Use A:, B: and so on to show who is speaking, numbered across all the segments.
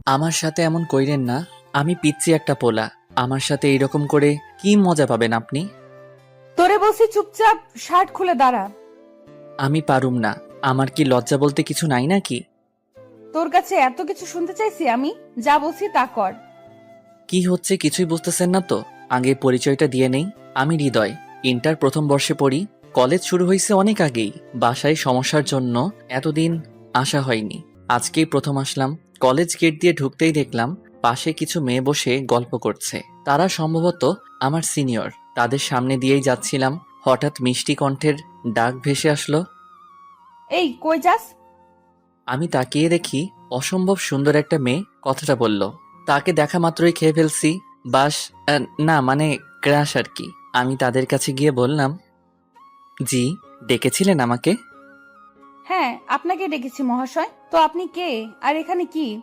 A: আমার সাথে এমন কইরেন না, আমি পিচ্ছি একটা পোলা। আমার সাথে এইরকম করে কি মজা পাবেন আপনি?
B: তোরে বলছি চুপচাপ শার্ট খুলে দাঁড়া।
A: আমি পারুম না। আমার কি লজ্জা বলতে কিছু নাই নাকি?
B: তোর কাছে এত কিছু শুনতে চাইছি আমি? যা বলছি তা কর।
A: কি হচ্ছে কিছুই বুঝতেছেন না তো? আগে পরিচয়টা দিয়ে নেই। আমি হৃদয়, ইন্টার প্রথম বর্ষে পড়ি। কলেজ শুরু হয়েছে অনেক আগেই। বাসায় সমস্যার জন্য এতদিন আসা হয়নি। আজকেই প্রথম আসলাম। কলেজ গেট দিয়ে ঢুকতেই দেখলাম পাশে কিছু মেয়ে বসে গল্প করছে। তারা সম্ভবত আমার সিনিয়র। তাদের সামনে দিয়েই যাচ্ছিলাম, হঠাৎ মিষ্টি কণ্ঠের ডাক ভেসে আসলো।
B: এই কই যাস?
A: আমি তাকিয়ে দেখি অসম্ভব সুন্দর একটা মেয়ে কথাটা বলল। তাকে দেখা মাত্রই খেয়ে ফেলছি। বাস, না মানে ক্রাশ আর কি। আমি তাদের কাছে গিয়ে বললাম, জি, ডেকেছিলেন আমাকে?
B: হ্যাঁ, আপনাকে ডেকেছি মহাশয়। তো আপনি কে আর এখানে কি?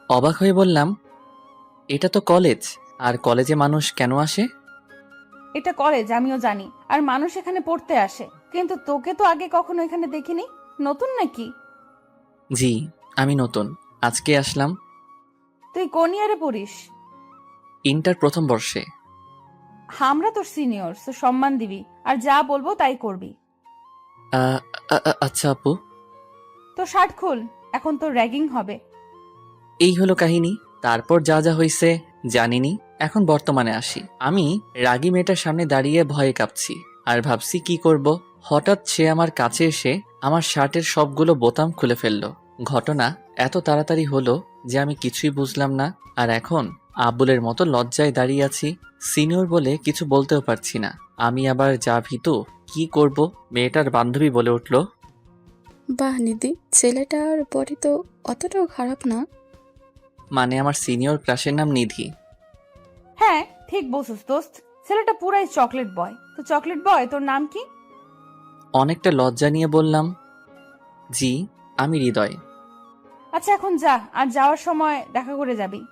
A: অবাক হয়ে বললাম, এটা তো কলেজ। আর কলেজে মানুষ কেন আসে?
B: এটা কলেজ আমিও জানি, আর মানুষ এখানে পড়তে আসে, কিন্তু তোকে তো আগে কখনো এখানে দেখিনি। নতুন নাকি?
A: জি, আমি নতুন, আজকে আসলাম।
B: তুই কোন ইয়ারে পড়িস?
A: ইন্টার প্রথম বর্ষে।
B: আমরা তোর সিনিয়র, তো সম্মান দিবি আর যা বলবো তাই করবি।
A: আ- আচ্ছা আপু।
B: তো শার্ট খুল, এখন তোর র্যাগিং হবে।
A: এই হলো কাহিনী। তারপর যা যা হয়েছে জানিনি। এখন বর্তমানে আসি। আমি রাগী মেয়েটার সামনে দাঁড়িয়ে ভয়ে কাঁপছি আর ভাবছি কি করব। হঠাৎ সে আমার কাছে এসে আমার শার্টের সবগুলো বোতাম খুলে ফেললো। ঘটনা এত তাড়াতাড়ি হলো যে আমি কিছুই বুঝলাম না। আর এখন আব্বুলের মতো লজ্জায় দাঁড়িয়ে আছি। সিনিয়র বলে কিছু বলতেও পারছি না। আমি আবার যা ভীতু, কি করব। মেয়েটার বান্ধবী বলে উঠল,
C: বাহ নিধি, ছেলেটার পরে তো অতটাও খারাপ না।
A: মানে আমার সিনিয়র ক্রাশের নাম নিধি।
B: হ্যাঁ, ঠিক বলছিস দোস্ত। ছেলেটা পুরাই চকলেট বয়। তো চকলেট বয়, তোর নাম কি?
A: অনেকটা লজ্জা নিয়ে বললাম, জি, আমি হৃদয়।
B: আচ্ছা এখন যা, আর যাওয়ার সময় দেখা করে যাবি।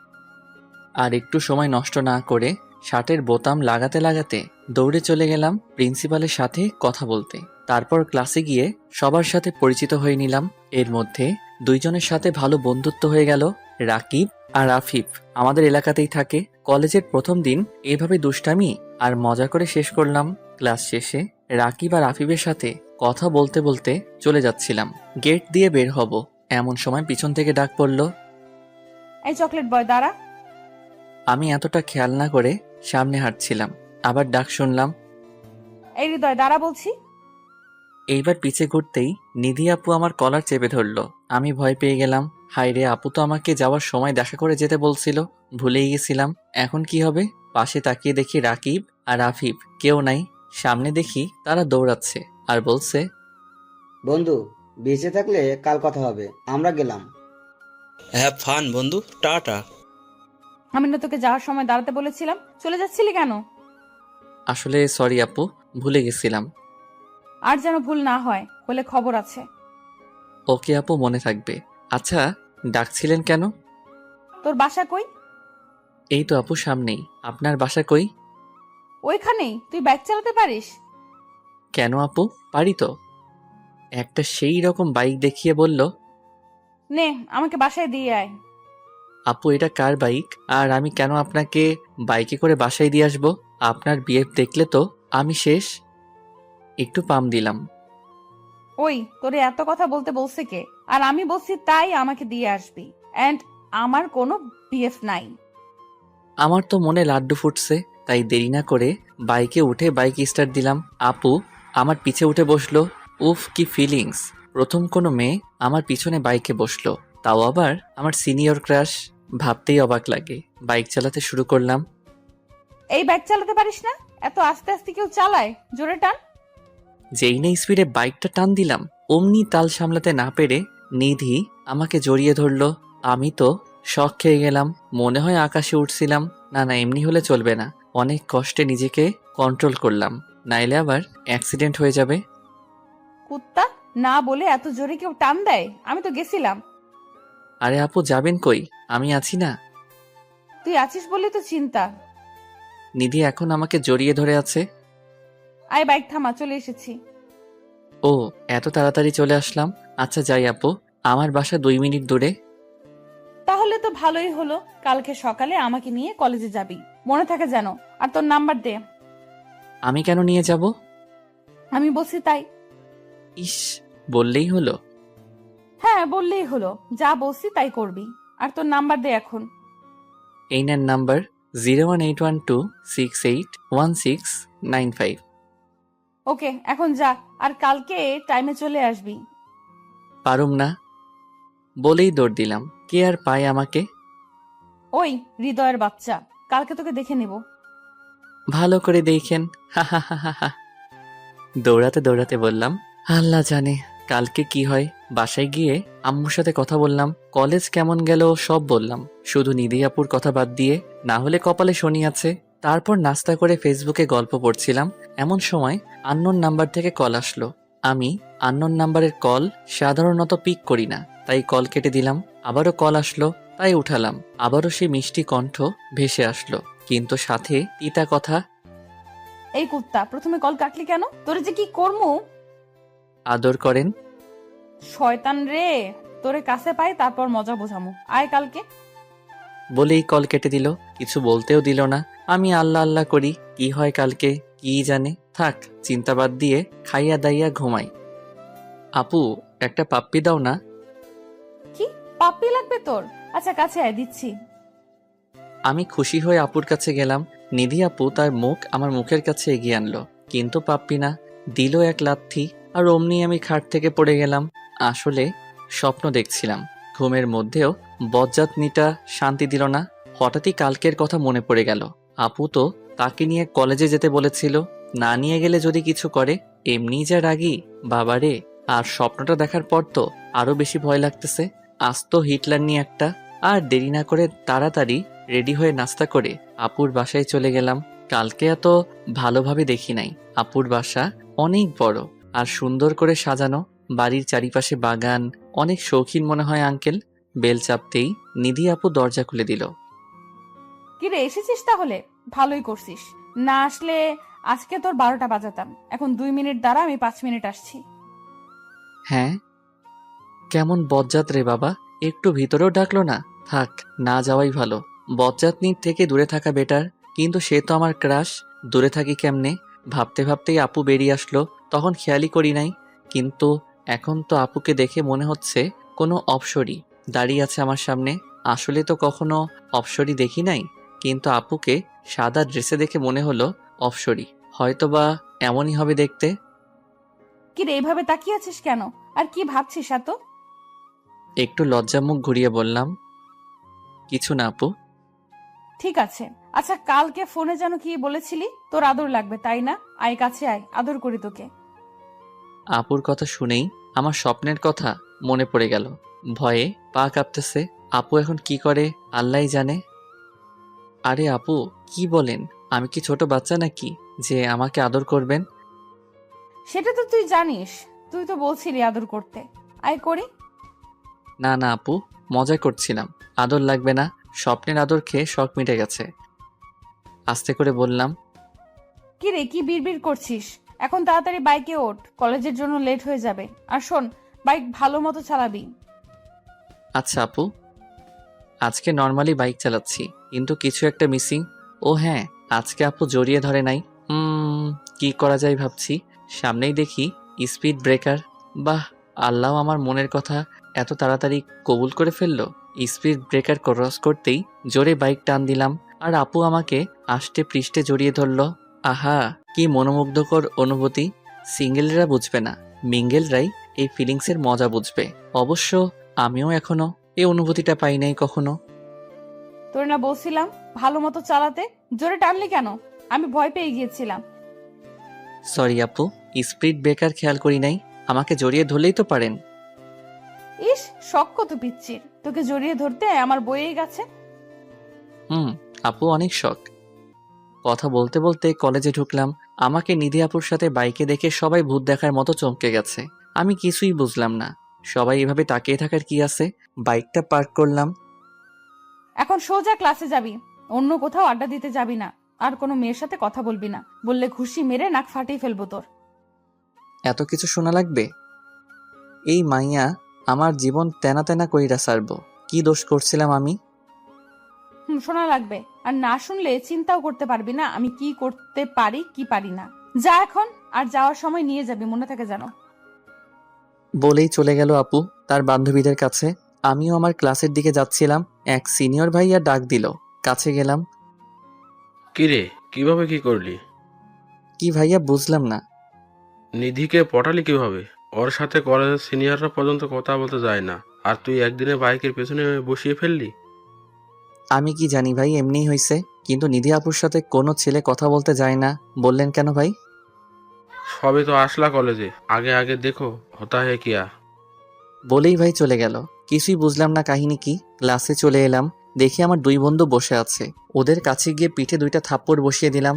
A: আর একটু সময় নষ্ট না করে শার্টের বোতাম লাগাতে লাগাতে দৌড়ে চলে গেলাম প্রিন্সিপালের সাথে কথা বলতে। তারপর ক্লাসে গিয়ে সবার সাথে পরিচিত হয়ে নিলাম। এর মধ্যে দুইজনের সাথে ভালো বন্ধুত্ব হয়ে গেল। রাকিব আর আফিফ আমাদের এলাকাতেই থাকে। কলেজের প্রথম দিন এভাবে দুষ্টামি আর মজা করে শেষ করলাম। ক্লাস শেষে রাকিব আর আফিফের সাথে কথা বলতে বলতে চলে যাচ্ছিলাম। গেট দিয়ে বের হব, এমন সময় পিছন থেকে ডাক পড়ল।
B: এই চকলেট বয় দাঁড়া।
A: আমি এতটা খেয়াল না করে সামনে হাঁটছিলাম, আবার ডাক শুনলাম।
B: এই হৃদয় দাঁড়া বলছি।
A: এইবার পিছে ঘুরতেই নিধি আপু আমার কলার চেপে ধরলো। আমি ভয় পেয়ে গেলাম। হায় রে, আপু তো আমাকে যাওয়ার সময় দেখা করে যেতে বলছিল, ভুলেই গেছিলাম। এখন কি হবে? পাশে তাকিয়ে দেখি রাকিব আর আফিফ কেউ নাই। সামনে দেখি তারা দৌড়াচ্ছে আর বলছে,
D: বন্ধু, বেঁচে থাকলে কাল কথা হবে, আমরা গেলাম।
E: হ্যাভ ফান বন্ধু, টাটা।
B: আমি না তোকে যাওয়ার সময় দাঁড়াতে বলেছিলাম? চলে যাচ্ছিলি কেন?
A: আসলে সরি আপু, ভুলে গেছিলাম।
B: আর যেন ভুল না হয়, বলে খবর আছে।
A: ওকে আপু, মনে থাকবে। আচ্ছা, ডাকছিলেন কেন?
B: তোর বাসা কই?
A: এই তো আপু সামনেই। আপনার বাসা কই?
B: ওইখানেই। তুই বাইক চালাতে পারিস?
A: কেন আপু, পারি তো। একটা সেই রকম বাইক দেখিয়ে বলল,
B: নে, আমাকে বাসায় দিয়ে আয়।
A: আপু এটা কার বাইক? আর আমি কেন আপনাকে বাইকে করে বাসায় দিয়ে আসবো? আপনার বিয়ে দেখলে তো আমি শেষ। একটু পাম দিলাম।
B: ওই, তোরে এত কথা বলতে বলছে কে? আর আমি বলছি তাই আমাকে দিয়ে আসবি। এন্ড আমার কোনো বিএফ নাই।
A: আমার তো মনে লাড্ডু ফুটছে, তাই দেরি না করে বাইকে উঠে বাইক স্টার্ট দিলাম। আপু আমার পিছে উঠে বসলো। উফ, কি ফিলিংস! প্রথম কোনো মেয়ে আমার পিছনে বাইকে বসলো, তাও আবার আমার সিনিয়র ক্রাশ। ভাবতেই অবাক লাগে। বাইক চালাতে শুরু করলাম।
B: এই বাইক চালাতে পারিস না? এত আস্তে আস্তে কেউ চালায়? জোরে টান।
A: যেই না স্পিডে বাইকটা টান দিলাম, অমনি তাল সামলাতে না পেরে নিধি আমাকে জড়িয়ে ধরলো। আমি তো শক খেয়ে গেলাম। মনে হয় আকাশে উঠছিলাম। না না, এমনি হলে চলবে না। অনেক কষ্টে নিজেকে কন্ট্রোল করলাম, নাইলে আবার অ্যাক্সিডেন্ট হয়ে যাবে।
B: কুত্তা, না বলে এত জোরে কেউ টান দেয়? আমি তো গেছিলাম।
A: আরে আপু, যাবেন কই? আমি আছি না।
B: তুই আছিস বলেই তো চিন্তা।
A: নিধি এখন আমাকে জড়িয়ে ধরে আছে।
B: আয় বাইক থামা, চলে এসেছি।
A: ও, এত তাড়াতাড়ি চলে আসলাম। আচ্ছা যাই আপু, আমার বাসা 2 মিনিট দূরে।
B: তাহলে তো ভালোই হলো, কালকে সকালে আমাকে নিয়ে কলেজে যাবি, মনে থাকে যেন। আর তোর নাম্বার দে।
A: আমি কেন নিয়ে যাব?
B: আমি বলছি তাই।
A: ইস, বললেই হলো।
B: হ্যাঁ, বললেই হলো, যা বলছি তাই করবি। আর তোর নাম্বার দে এখন।
A: এই নেন নাম্বার 01812681695।
B: ওকে, এখন যা। আর কালকে টাইমে চলে আসবি।
A: পারুম না বলেই দৌড় দিলাম। কে আর পায় আমাকে?
B: ওই হৃদয়ের বাচ্চা, কালকে তোকে দেখে নেব।
A: ভালো করে দেখেন। হা হা হা হা হা। দৌড়াতে দৌড়াতে বললাম, আল্লাহ জানে কালকে কি হয়। বাসায় গিয়ে আম্মুর সাথে কথা বললাম, কলেজ কেমন গেল সব বললাম, শুধু নিধি আপুর কথা বাদ দিয়ে। না হলে কপালে শনি আছে। তারপর নাস্তা করে ফেসবুকে গল্প পড়ছিলাম, এমন সময় আননোন নাম্বার থেকে কল আসলো। আমি আননোন নাম্বারের কল সাধারণত পিক করি না, তাই কল কেটে দিলাম। আবারও কল আসলো, তাই উঠালাম। আবারও সেই মিষ্টি কণ্ঠ ভেসে আসলো, কিন্তু সাথে তিতা কথা।
B: এই কুত্তা, প্রথমে কল কাটলি কেন? তোরে যে কি করমু।
A: আদর করেন।
B: শয়তান রে, তোরে কাছে পাই তারপর মজা বোঝামু। আয় কালকে।
A: বলেই কল কেটে দিল, কিছু বলতেও দিল না। আমি আল্লাহ আল্লাহ করি, কি হয় কালকে কি জানে। থাক, চিন্তা বাদ দিয়ে খাইয়া দাইয়া ঘুমাই। আপু, একটা পাপ্পি দাও না।
B: কি পাপ্পি লাগবে তোর? আচ্ছা, কাছে আয়, দিচ্ছি।
A: আমি খুশি হয়ে আপুর কাছে গেলাম। নিধি আপু তার মুখ আমার মুখের কাছে এগিয়ে আনলো, কিন্তু পাপ্পি না, দিল এক লাথি। আর অমনি আমি খাট থেকে পড়ে গেলাম। আসলে স্বপ্ন দেখছিলাম, ঘুমের মধ্যেও বজ্জাতনিটা শান্তি দিল না। হঠাৎই কালকের কথা মনে পড়ে গেল। আপু তো তাকে নিয়ে কলেজে যেতে বলেছিল, না নিয়ে গেলে যদি কিছু করে। এমনিই যা রাগী, বাবারে। আর স্বপ্নটা দেখার পর তো আরো বেশি ভয় লাগতেছে। আজ তো হিটলার নিয়ে একটা। আর দেরি না করে তাড়াতাড়ি রেডি হয়ে নাস্তা করে আপুর বাসায় চলে গেলাম। কালকে এত ভালোভাবে দেখি নাই। আপুর বাসা অনেক বড় আর সুন্দর করে সাজানো, বাড়ির চারিপাশে বাগান। অনেক শৌখিন মনে হয় আঙ্কেল। বেল চাপতেই নিধি আপু দরজা খুলে দিল।
B: কিরে, এসেছিস তাহলে? ভালোই করছিস। না আসলে আজকে তোর 12টা বাজাতাম। এখন 2 মিনিট দাঁড়া, আমি 5 মিনিট আসছি।
A: হ্যাঁ, কেমন বজ্জাত রে বাবা, একটু ভিতরেও ডাকলো না। থাক, না যাওয়াই ভালো। বজ্জাতনির থেকে দূরে থাকা বেটার। কিন্তু সে তো আমার ক্রাশ, দূরে থাকি কেমনে? ভাবতে ভাবতেই আপু বেরিয়ে আসলো, তখন খেয়ালই করি নাই। কিন্তু এখন তো আপুকে দেখে মনে হচ্ছে কোনো অপ্সরী দাঁড়িয়ে আছে আমার সামনে। আসলে তো কখনো অপ্সরী দেখি নাই, কিন্তু আপুকে সাদা ড্রেসে দেখে মনে হলো অপ্সরী। হয়তোবা এমনই হবে দেখতে।
B: কিরে, এইভাবে তাকিয়ে আছিস কেন? আর কি ভাবছিস এত?
A: একটু লজ্জা মুখ ঘুরিয়ে বললাম, কিছু না আপু।
B: ঠিক আছে। আচ্ছা, কালকে ফোনে যেন কি বলেছিলি? তোর আদর লাগবে তাই না? আয় কাছে আয়, আদর করি তোকে।
A: আপুর কথা শুনেই আমার স্বপ্নের কথা মনে পড়ে গেল। ভয়ে পা কাঁপতেছে। আপু এখন কি করে আল্লাহই জানে। আরে আপু, কি বলেন? আমি কি ছোট বাচ্চা নাকি যে আমাকে আদর করবেন?
B: সেটা তো তুই জানিস, তুই তো বলছিলি আদর করতে। আয় করি।
A: না না আপু, মজা করছিলাম। আদর লাগবে না, স্বপ্নের আদর খেয়ে শখ মিটে গেছে। আস্তে করে বললাম।
B: কিরে, কি বিড়বিড় করছিস? এখন তাড়াতাড়ি বাইকে ওঠ, কলেজের জন্য লেট হয়ে যাবে। আর শোন, বাইক ভালো মতো চালাবি।
A: আচ্ছা আপু, আজকে নর্মালি বাইক চালাচ্ছি, কিন্তু কিছু একটা মিসিং। ও হ্যাঁ, আজকে আপু জড়িয়ে ধরে নাই। কি করা যায় ভাবছি। সামনেই দেখি স্পিড ব্রেকার। বাহ, আল্লাহ আমার মনের কথা এত তাড়াতাড়ি কবুল করে ফেললো। স্পিড ব্রেকার ক্রস করতেই জোরে বাইক টান দিলাম, আর আপু আমাকে আষ্টে পৃষ্ঠে জড়িয়ে ধরলো। আহা, কি মনোমুগ্ধকর অনুভূতি। সিঙ্গেলরা বুঝবে না, মিঙ্গেলরাই এই ফিলিংসের মজা বুঝবে। অবশ্য আমিও এখনো এই অনুভূতিটা পাই নাই কখনো।
B: তোর না বলছিলাম ভালো মতো চালাতে, জোরে টানলি কেন? আমি ভয় পেয়ে গিয়েছিলাম।
A: সরি আপু, স্পিড ব্রেকার খেয়াল করি নাই। আমাকে জড়িয়ে ধরলেই তো পারেন।
B: ইস, শখ কত পিচ্ছির, তোকে জড়িয়ে ধরতে আমার বইয়েই গেছে।
A: আপু অনেক শখ। কথা বলতে বলতে কলেজে ঢুকলাম। আমাকে নিধি আপুর সাথে বাইকে দেখে সবাই ভূত দেখার মতো চমকে গেছে। আমি কিছুই বুঝলাম না, সবাই এভাবে তাকিয়ে থাকার কি আছে। বাইকটা পার্ক করলাম।
B: এখন সোজা ক্লাসে যাবি, অন্য কোথাও আড্ডা দিতে যাবি না। আর কোনো মেয়ের সাথে কথা বলবি না, বললে ঘুষি মেরে নাক ফাটিয়ে ফেলবো তোর।
A: এত কিছু শোনা লাগবে? এই মাইয়া আমার জীবন তেনা তেনা কইরা সারবো। কি দোষ করছিলাম আমি?
B: শোনা লাগবে। আর না শুনলে চিন্তাও করতে পারবি না আমি কি করতে পারি কি পারি না। যা এখন, আর যাওয়ার সময় নিয়ে যাবি, মনে থাকে জানো।
A: বলেই চলে গেল আপু তার বান্ধবীদের কাছে। আমিও আমার ক্লাসের দিকে যাচ্ছিলাম, এক সিনিয়র ভাইয়া ডাক দিল। কাছে গেলাম।
F: কিরে, কিভাবে কি করলি?
A: কি ভাইয়া, বুঝলাম না।
F: নিধিকে পটালি কিভাবে? ওর সাথে কলেজের সিনিয়ররা পর্যন্ত কথা বলতে যায় না, আর তুই একদিনে বাইকের পেছনে বসিয়ে ফেললি।
A: আমি কি জানি ভাই, এমনিই হয়েছে। কিন্তু নিধি আপুর সাথে কোনো ছেলে কথা বলতে যায় না বললেন কেন ভাই?
F: সবে তো আসলা কলেজে, আগে আগে দেখো হতা হে কিয়া।
A: বলেই ভাই চলে গেল। কিছুই বুঝলাম না কাহিনী কি। ক্লাসে চলে এলাম, দেখি আমার দুই বন্ধু বসে আছে। ওদের কাছে গিয়ে পিঠে 2টা থাপ্পড় বসিয়ে দিলাম।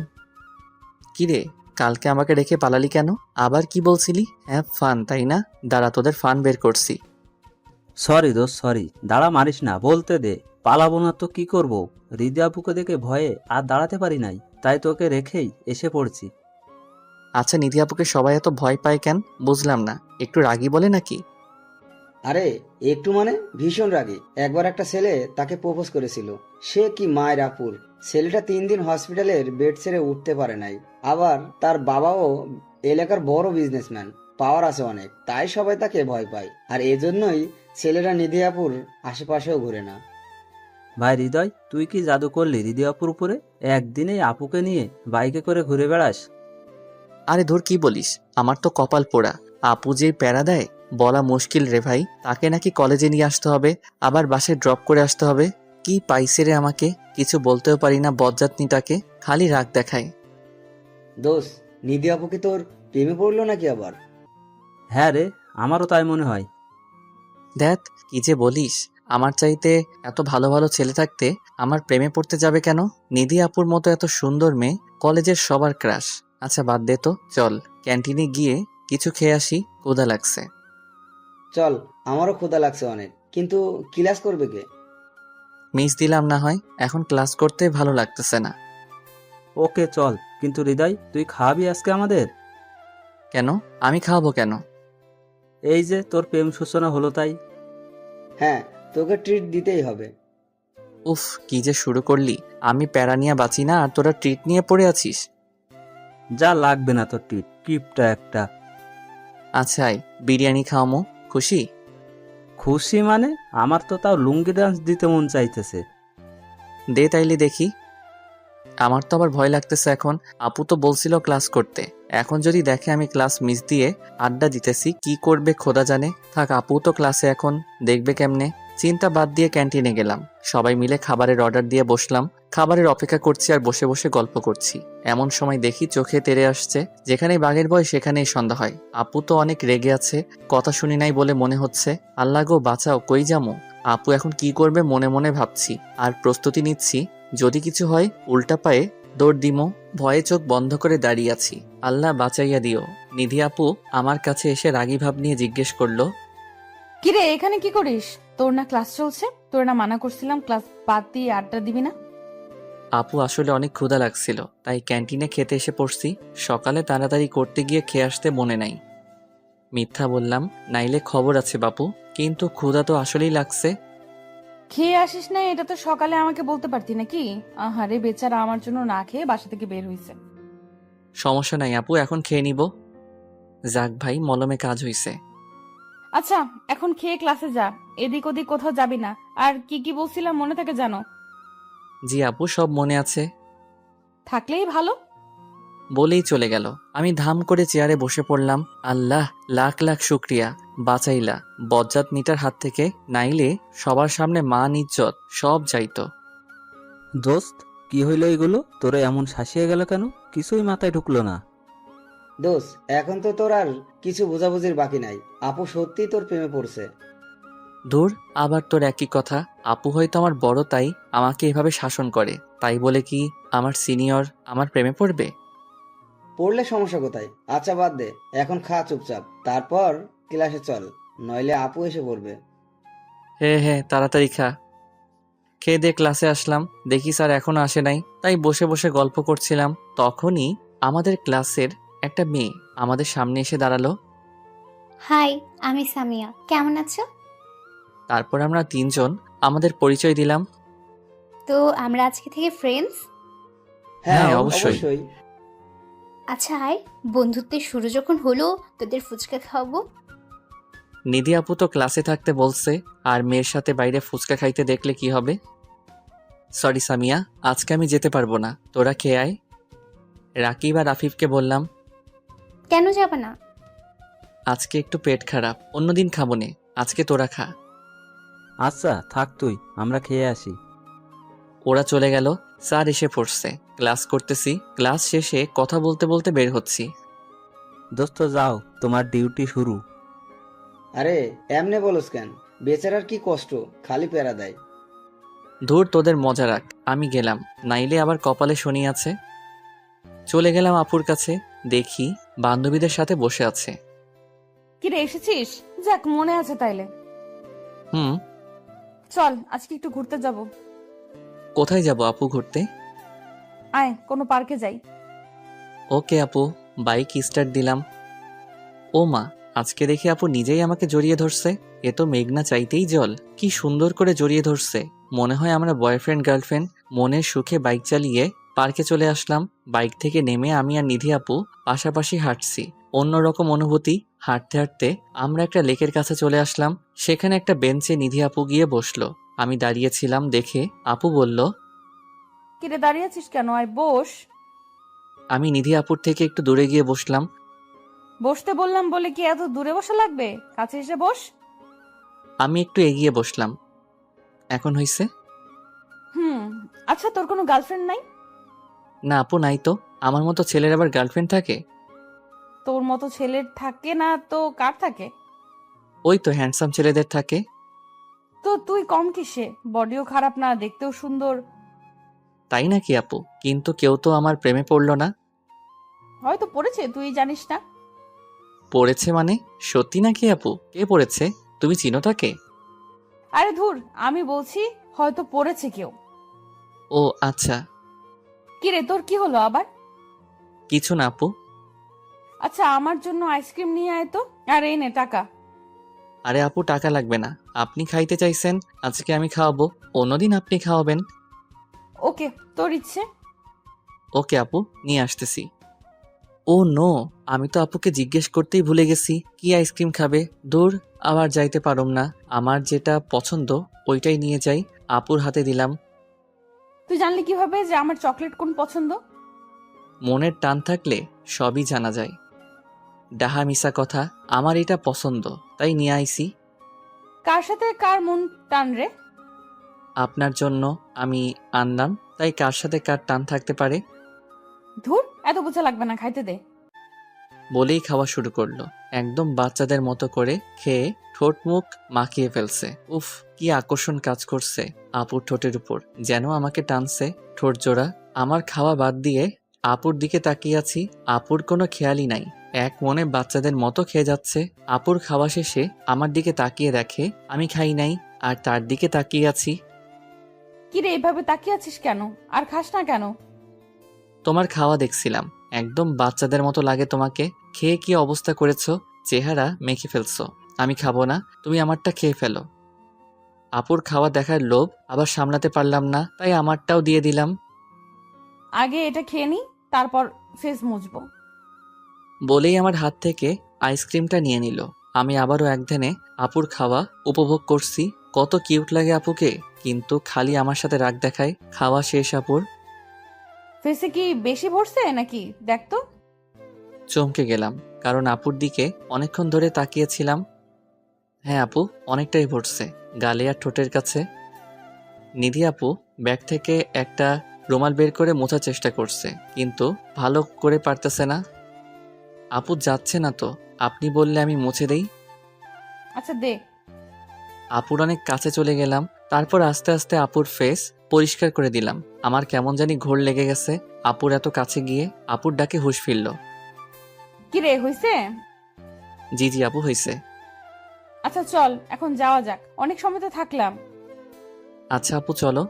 A: কিরে, কালকে আমাকে রেখে পালালি কেন? আবার কি বলছিলি? হ্যাঁ ফান, তাই না? দাঁড়া, তোদের ফান বের করছি।
G: সরি দোস্ত, সরি। দাঁড়া মারিস না, বলতে দে। পালাবো না তো কি করব? হৃদয় আপুকে দেখে ভয়ে আর দাঁড়াতে পারি নাই, তাই তোকে রেখেই এসে পড়ছি।
A: আচ্ছা, নিধি আপুকে সবাই এত ভয় পায় কেন বুঝলাম না। একটু রাগী বলে নাকি?
D: আরে একটু মানে ভীষণ রাগী। একবার একটা ছেলে তাকে প্রপোজ করেছিল। সে কি মায়ের আপুর। ছেলেটা 3 দিন হসপিটালের বেড ছেড়ে উঠতে পারে নাই। আবার তার বাবাও এলাকার বড় বিজনেসম্যান, পাওয়ার আছে অনেক, তাই সবাই তাকে ভয় পায়। আর এজন্যই ছেলেরা নিধি আপুর আশেপাশেও ঘুরে না।
G: ভাই হৃদয়, তুই কি জাদু করলি হৃদয় আপুর উপরে? একদিনেই আপুকে নিয়ে বাইকে করে ঘুরে বেড়াস?
A: আরে ধুর, কি বলিস? আমার তো কপাল পোড়া। আপু যে প্যারা দেয় বলা মুশকিল রে ভাই। তাকে নাকি কলেজে নিয়ে আসতে হবে, আবার বাসায় ড্রপ করে আসতে হবে। কি পাইছে রে আমাকে, কিছু বলতেও পারি না বজ্জাতনিটাকে, খালি রাগ দেখায়।
D: দোষ, নিধি আপু কি তোর প্রেমে পড়লো নাকি আবার?
G: হ্যাঁ রে, আমারও তাই মনে হয়।
A: দেখ কি যে বলিস। আমার চাইতে এত ভালো ভালো ছেলে থাকতে আমার প্রেমে পড়তে যাবে কেন? নিধি আপুর মতো এত সুন্দর মেয়ে কলেজের সবার ক্রাশ। আচ্ছা বাদ দে তো, চল ক্যান্টিনে গিয়ে কিছু খেয়ে আসি, ক্ষুধা লাগছে।
D: চল, আমারও ক্ষুধা লাগছে অনেক, কিন্তু ক্লাস করবে কে?
A: মিস দিলাম না হয়, এখন ক্লাস করতে ভালো লাগতেছে না।
G: ওকে চল, কিন্তু হৃদয় তুই খাওয়াবি আজকে আমাদের?
A: কেন? আমি খাওয়াবো কেন?
G: এই যে তোর প্রেম সূচনা হলো তাই।
D: হ্যাঁ, তোকে ট্রিট দিতেই হবে।
A: উফ, কি যে শুরু করলি। আমি প্যারা নিয়ে বাঁচি না, আর তোরা ট্রিট নিয়ে পড়ে আছিস।
G: যা, লাগবে না তোর টিপ কিপটা একটা।
A: আচ্ছা আয়, বিরিয়ানি খাওয়ামো, খুশি?
G: খুশি মানে? আমার তো তাও লুঙ্গি ডান্স দিতে মন চাইতেছে।
A: দে তাইলে দেখি। আমার তো আবার ভয় লাগতেছে এখন। আপু তো বলছিল ক্লাস করতে, এখন যদি দেখে আমি ক্লাস মিস দিয়ে আড্ডা দিতেছি, কি করবে খোদা জানে। থাক, আপু তো ক্লাসে, এখন দেখবে কেমনে। চিন্তা বাদ দিয়ে ক্যান্টিনে গেলাম। সবাই মিলে খাবারের অর্ডার দিয়ে বসলাম। খাবারের অপেক্ষা করছি আর বসে বসে গল্প করছি। এমন সময় দেখি চোখে তেড়ে আসছে, যেখানেই বাঘের ভয় সেখানেই সন্ধ্যা হয়। আপু তো অনেক রেগে আছে, কথা শুনি নাই বলে মনে হচ্ছে। আল্লাহ গো বাঁচাও, কই যামু। আপু এখন কি করবে মনে মনে ভাবছি, আর প্রস্তুতি নিচ্ছি। যদি কিছু হয় উল্টা পায়ে দৌড় দিমো। ভয়ে চোখ বন্ধ করে দাঁড়িয়ে আছি। আল্লাহ বাঁচাইয়া দিও। নিধি আপু আমার কাছে এসে রাগী ভাব নিয়ে জিজ্ঞেস করলো,
B: কিরে এখানে কি করিস? তোর না ক্লাস চলছে? তোর না মানা করছিলাম ক্লাস বাদ দিয়ে আড্ডা দিবি না?
A: আপু আসলে অনেক ক্ষুধা লাগছিল, তাই ক্যান্টিনে খেতে এসে পড়ছি। সকালে তাড়াতাড়ি করতে গিয়ে খেয়ে আসতে মনে নাই। মিথ্যা বললাম, নাইলে খবর আছে বাপু, কিন্তু ক্ষুধা তো আসলেই লাগছে।
B: খেয়ে আসিস না, এটা তো সকালে আমাকে বলতে পারতি নাকি? আহারে বেচারা আমার জন্য না খেয়ে বাসা থেকে বের হইছে।
A: সমস্যা নাই আপু, এখন খেয়ে নিব। যাক ভাই, মলমে কাজ হইছে।
B: আচ্ছা এখন খেয়ে ক্লাসে যা, এদিক ওদিক কোথাও যাবি না। আর কি কি বলছিলাম মনে থাকে জানো?
A: জি আপু, সব মনে আছে।
B: থাকলেই ভালো।
A: বলেই চলে গেল। আমি ধাম করে চেয়ারে বসে পড়লাম। আল্লাহ লাখ লাখ শুক্রিয়া, বাঁচাইলা বজ্জাত নিটার হাত থেকে, নাইলে সবার সামনে মান ইজ্জত সব যাইতো।
G: দোস্ত, কি হইলো এগুলো? তোরে এমন শাসিয়ে গেল কেন? কিছুই মাথায় ঢুকলো না।
D: দোষ, এখন তো তোর আর কিছু বোঝাবুঝির বাকি নাই। আপু সত্যি তোর প্রেমে পড়ছে।
A: দূর, আবার তোর একই কথা। আপু হয়তো আমার বড়, তাই আমাকে এভাবে শাসন করে। তাই বলে কি আমার সিনিয়র আমার প্রেমে পড়বে?
D: পড়লে সমস্যা কোথায়? আচ্ছা বাদ দে, এখন খা চুপচাপ, তারপর ক্লাসে চল, নইলে আপু এসে পড়বে।
A: হ্যাঁ হ্যাঁ, তাড়াতাড়ি খা। খেয়ে দিয়ে ক্লাসে আসলাম, দেখি স্যার এখনো আসে নাই। তাই বসে বসে গল্প করছিলাম। তখনই আমাদের ক্লাসের একটা মেয়ে আমাদের সামনে এসে দাঁড়ালো।
H: হাই, আমি সামিয়া। কেমন আছো?
A: তারপর আমরা তিনজন আমাদের পরিচয় দিলাম।
H: তো আমরা আজকে থেকে ফ্রেন্ডস।
A: হ্যাঁ, অবশ্যই।
D: অবশ্যই।
H: আচ্ছা আয়, বন্ধুত্বের শুরু যখন হলো তোদের ফুচকা খাওয়াবো।
A: নিধি আপু তো ক্লাসে থাকতে বলছে, আর মেয়ের সাথে বাইরে ফুচকা খাইতে দেখলে কি হবে? সরি সামিয়া, আজকে আমি যেতে পারবো না, তোরা খেয়ে আয়। রাকিব আর আফিফকে বললাম,
H: কেন যাবে না?
A: আজকে একটু পেট খারাপ, অন্যদিন খাবো নে, আজকে তোরা খা।
G: আচ্ছা থাক তুই, আমরা খেয়ে আসি।
A: ওরা চলে গেল। স্যার এসে পড়ছে, ক্লাস করতেছি। ক্লাস শেষে কথা বলতে বলতে বের হচ্ছি।
G: দোস্ত যাও, তোমার ডিউটি শুরু।
D: আরে এমনে বলস কেন? বেচারার কি কষ্ট, খালি প্যারা দেয়।
A: ধুর, তোদের মজা রাখ, আমি গেলাম, নাইলে আবার কপালে শনি আছে। চলে গেলাম আপুর কাছে, দেখি বান্ধবীদের সাথে বসে আছে।
B: কিরে এসেছিস? যাক, মনে আছে তাইলে।
A: হুম।
B: চল আজকে একটু ঘুরতে যাব।
A: কোথায় যাব আপু ঘুরতে?
B: আয় কোনো পার্কে যাই।
A: ওকে আপু, বাইক স্টার্ট দিলাম। ও মা, আজকে দেখি আপু নিজেই আমাকে জড়িয়ে ধরছে। এ তো মেঘনা চাইতেই জল, কি সুন্দর করে জড়িয়ে ধরছে। মনে হয় আমরা বয়ফ্রেন্ড গার্লফ্রেন্ড। মনের সুখে বাইক চালিয়ে পার্কে চলে আসলাম। বাইক থেকে নেমে আমি আর নিধি আপু পাশাপাশি হাঁটছি। অন্যরকম অনুভূতি। হাঁটতে হাঁটতে আমরা একটা লেকের কাছে চলে আসলাম। সেখানে একটা বেঞ্চে নিধি আপু গিয়ে বসলো। আমি দাঁড়িয়েছিলাম দেখে আপু বলল,
B: কিরে দাঁড়িয়ে আছিস কেন? আয় বস।
A: আমি নিধি আপুর থেকে একটু দূরে গিয়ে বসলাম।
B: বসতে বললাম বলে কি এত দূরে বসা লাগবে? কাছে এসে বস।
A: আমি একটু এগিয়ে বসলাম। এখন হইছে?
B: হুম। আচ্ছা, তোর কোনো গার্লফ্রেন্ড নাই?
A: না আপু, নাই তো। আমার মতো ছেলের আবার গার্লফ্রেন্ড থাকে?
B: তোর মতো ছেলের থাকে না তো কার থাকে?
A: ওই তো হ্যান্ডসাম ছেলেদের থাকে।
B: তো তুই কম কিসে? বডিও খারাপ না, দেখতেও সুন্দর।
A: তাই নাকি আপু? কিন্তু কেউ তো আমার প্রেমে পড়লো না।
B: হয়তো পড়েছে, তুই জানিস না।
A: পড়েছে মানে? সত্যি নাকি আপু? কে পড়েছে? তুমি চিনো তাকে?
B: আরে ধুর, আমি বলছি হয়তো পড়েছে কেউ।
A: ও আচ্ছা।
B: কিরে তোর কি হলো আবার?
A: কিছু না আপু।
B: আচ্ছা, আমার জন্য আইসক্রিম নিয়ে আয় তো। আর এই নে টাকা।
A: আরে আপু, টাকা লাগবে না। আপনি খাইতে চাইছেন, আজকে আমি খাওয়াবো, অন্যদিন আপনি খাওয়াবেন।
B: ওকে, তোর ইচ্ছে।
A: ওকে আপু, নিয়ে আসতেছি। ও নো, আমি তো আপুকে জিজ্ঞেস করতেই ভুলে গেছি কি আইসক্রিম খাবে। দূর, আবার যাইতে পারুম না। আমার যেটা পছন্দ ওইটাই নিয়ে যাই। আপুর হাতে দিলাম।
B: তুই জানলি কিভাবে যে আমার চকলেট কোন পছন্দ?
A: মনের টান থাকলে সবই জানা যায়। ডাহা মিশা কথা, আমার এটা পছন্দ তাই নিয়ে আইছি।
B: কার সাথে কার মন টান রে?
A: আপনার জন্য আমি আনলাম, তাই কার সাথে কার টান থাকতে পারে।
B: ধুর, এত বোঝা লাগবে না, খাইতে দে।
A: বলেই খাওয়া শুরু করলো। একদম বাচ্চাদের মতো করে খেয়ে ঠোঁট মুখ মাখিয়ে ফেলছে। উফ, কি আকর্ষণ কাজ করছে আপুর ঠোঁটের উপর, যেন আমাকে টানছে। ঠোঁট জোড়া। আমার খাওয়া বাদ দিয়ে আপুর দিকে তাকিয়ে আছি। আপুর কোনো খেয়ালই নাই, এক মনে বাচ্চাদের মতো খেয়ে যাচ্ছে। আপুর খাওয়া শেষে আমার দিকে তাকিয়ে দেখে আমি খাই নাই, আর তার দিকে তাকিয়ে আছি।
B: কিরে এভাবে তাকিয়ে আছিস কেন? আর খাস না কেন?
A: তোমার খাওয়া দেখছিলাম, একদম বাচ্চাদের মতো লাগে তোমাকে। খেয়ে কি অবস্থা করেছো, চেহারা মেখে ফেলছো। আমি খাবো না, তুমি আমারটা খেয়ে ফেলো। আপুর খাওয়া দেখার লোভ আবার সামলাতে পারলাম না, তাই আমারটাও দিয়ে দিলাম।
B: আগে এটা খেয়ে নি, তারপর ফেস মুছবো।
A: বলেই আমার হাত থেকে আইসক্রিমটা নিয়ে নিল। আমি আবারও একধানে আপুর খাওয়া উপভোগ করছি। কত কিউট লাগে আপুকে, কিন্তু খালি আমার সাথে রাগ দেখায়। খাওয়া শেষ আপুর।
B: ফেসে কি বেশি ভরছে নাকি দেখ তো।
A: চমকে গেলাম, কারণ আপুর দিকে অনেকক্ষণ ধরে তাকিয়েছিলাম। হ্যাঁ আপু, অনেকটাই ভরছে, গালে আর ঠোঁটের কাছে। নিধি আপু ব্যাগ থেকে একটা রুমাল বের করে মোছার চেষ্টা করছে, কিন্তু ভালো করে পারতেছে না। আপু যাচ্ছে না তো, আপনি বললে আমি মুছে দেই।
B: আচ্ছা দে।
A: আপুর অনেক কাছে চলে গেলাম, তারপর আস্তে আস্তে আপুর ফেস পরিষ্কার করে দিলাম। আমার কেমন জানি ঘোর লেগে গেছে আপুর এত কাছে গিয়ে। আপুর ডাকে হুঁশ ফিরল।
B: কিরে হইছে?
A: জি জি আপু, হয়েছে।
B: আচ্ছা চল এখন যাওয়া যাক, অনেক সময় তো থাকলাম।
A: আচ্ছা আপু চলো।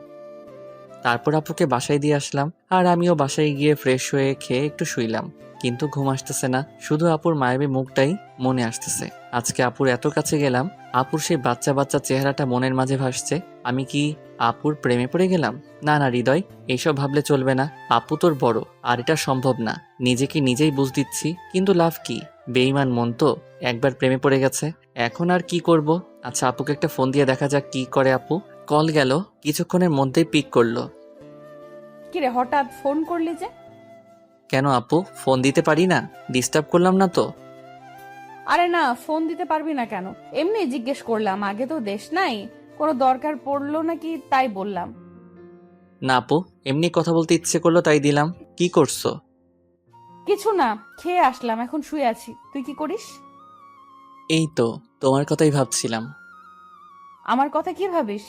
A: তারপর আপুকে বাসায় দিয়ে আসলাম, আর আমিও বাসায় গিয়ে ফ্রেশ হয়ে খেয়ে একটু শুইলাম। কিন্তু ঘুম আসতেছে না, শুধু আপুর মায়াবী মুখটাই মনে আসতেছে। আজকে আপুর এত কাছে গেলাম, আপুর সেই বাচ্চা বাচ্চা চেহারাটা মনের মাঝে ভাসছে। আমি কি আপুর প্রেমে পড়ে গেলাম? না না হৃদয়, এইসব ভাবলে চলবে না। আপু তোর বড়, আর এটা সম্ভব না। নিজেকে নিজেই বুঝ দিচ্ছি, কিন্তু লাভ কি? বেঈমান মন তো, একবার প্রেমে পড়ে গেছে, এখন আর কি করব? আচ্ছা, আপুকে একটা ফোন দিয়ে দেখা যাক কি করে আপু। কল গেল, কিছুক্ষণের মধ্যেই পিক করলো।
B: কিরে হঠাৎ ফোন করলি যে?
A: কেন আপু, ফোন দিতে পারি না? ডিস্টার্ব করলাম না তো?
B: আরে না, ফোন দিতে পারবি না কেন, এমনি জিজ্ঞেস করলাম। আগে তো দেশ নাই, কোনো দরকার পড়লো নাকি তাই বললাম।
A: না আপু, এমনি কথা বলতে ইচ্ছে করলো তাই দিলাম। কি করছো?
B: কিছু না, খেয়ে আসলাম, এখন শুয়ে আছি। তুই কি করিস?
A: এই তো তোমার কথাই ভাবছিলাম।
B: আমার কথা কি ভাবিস?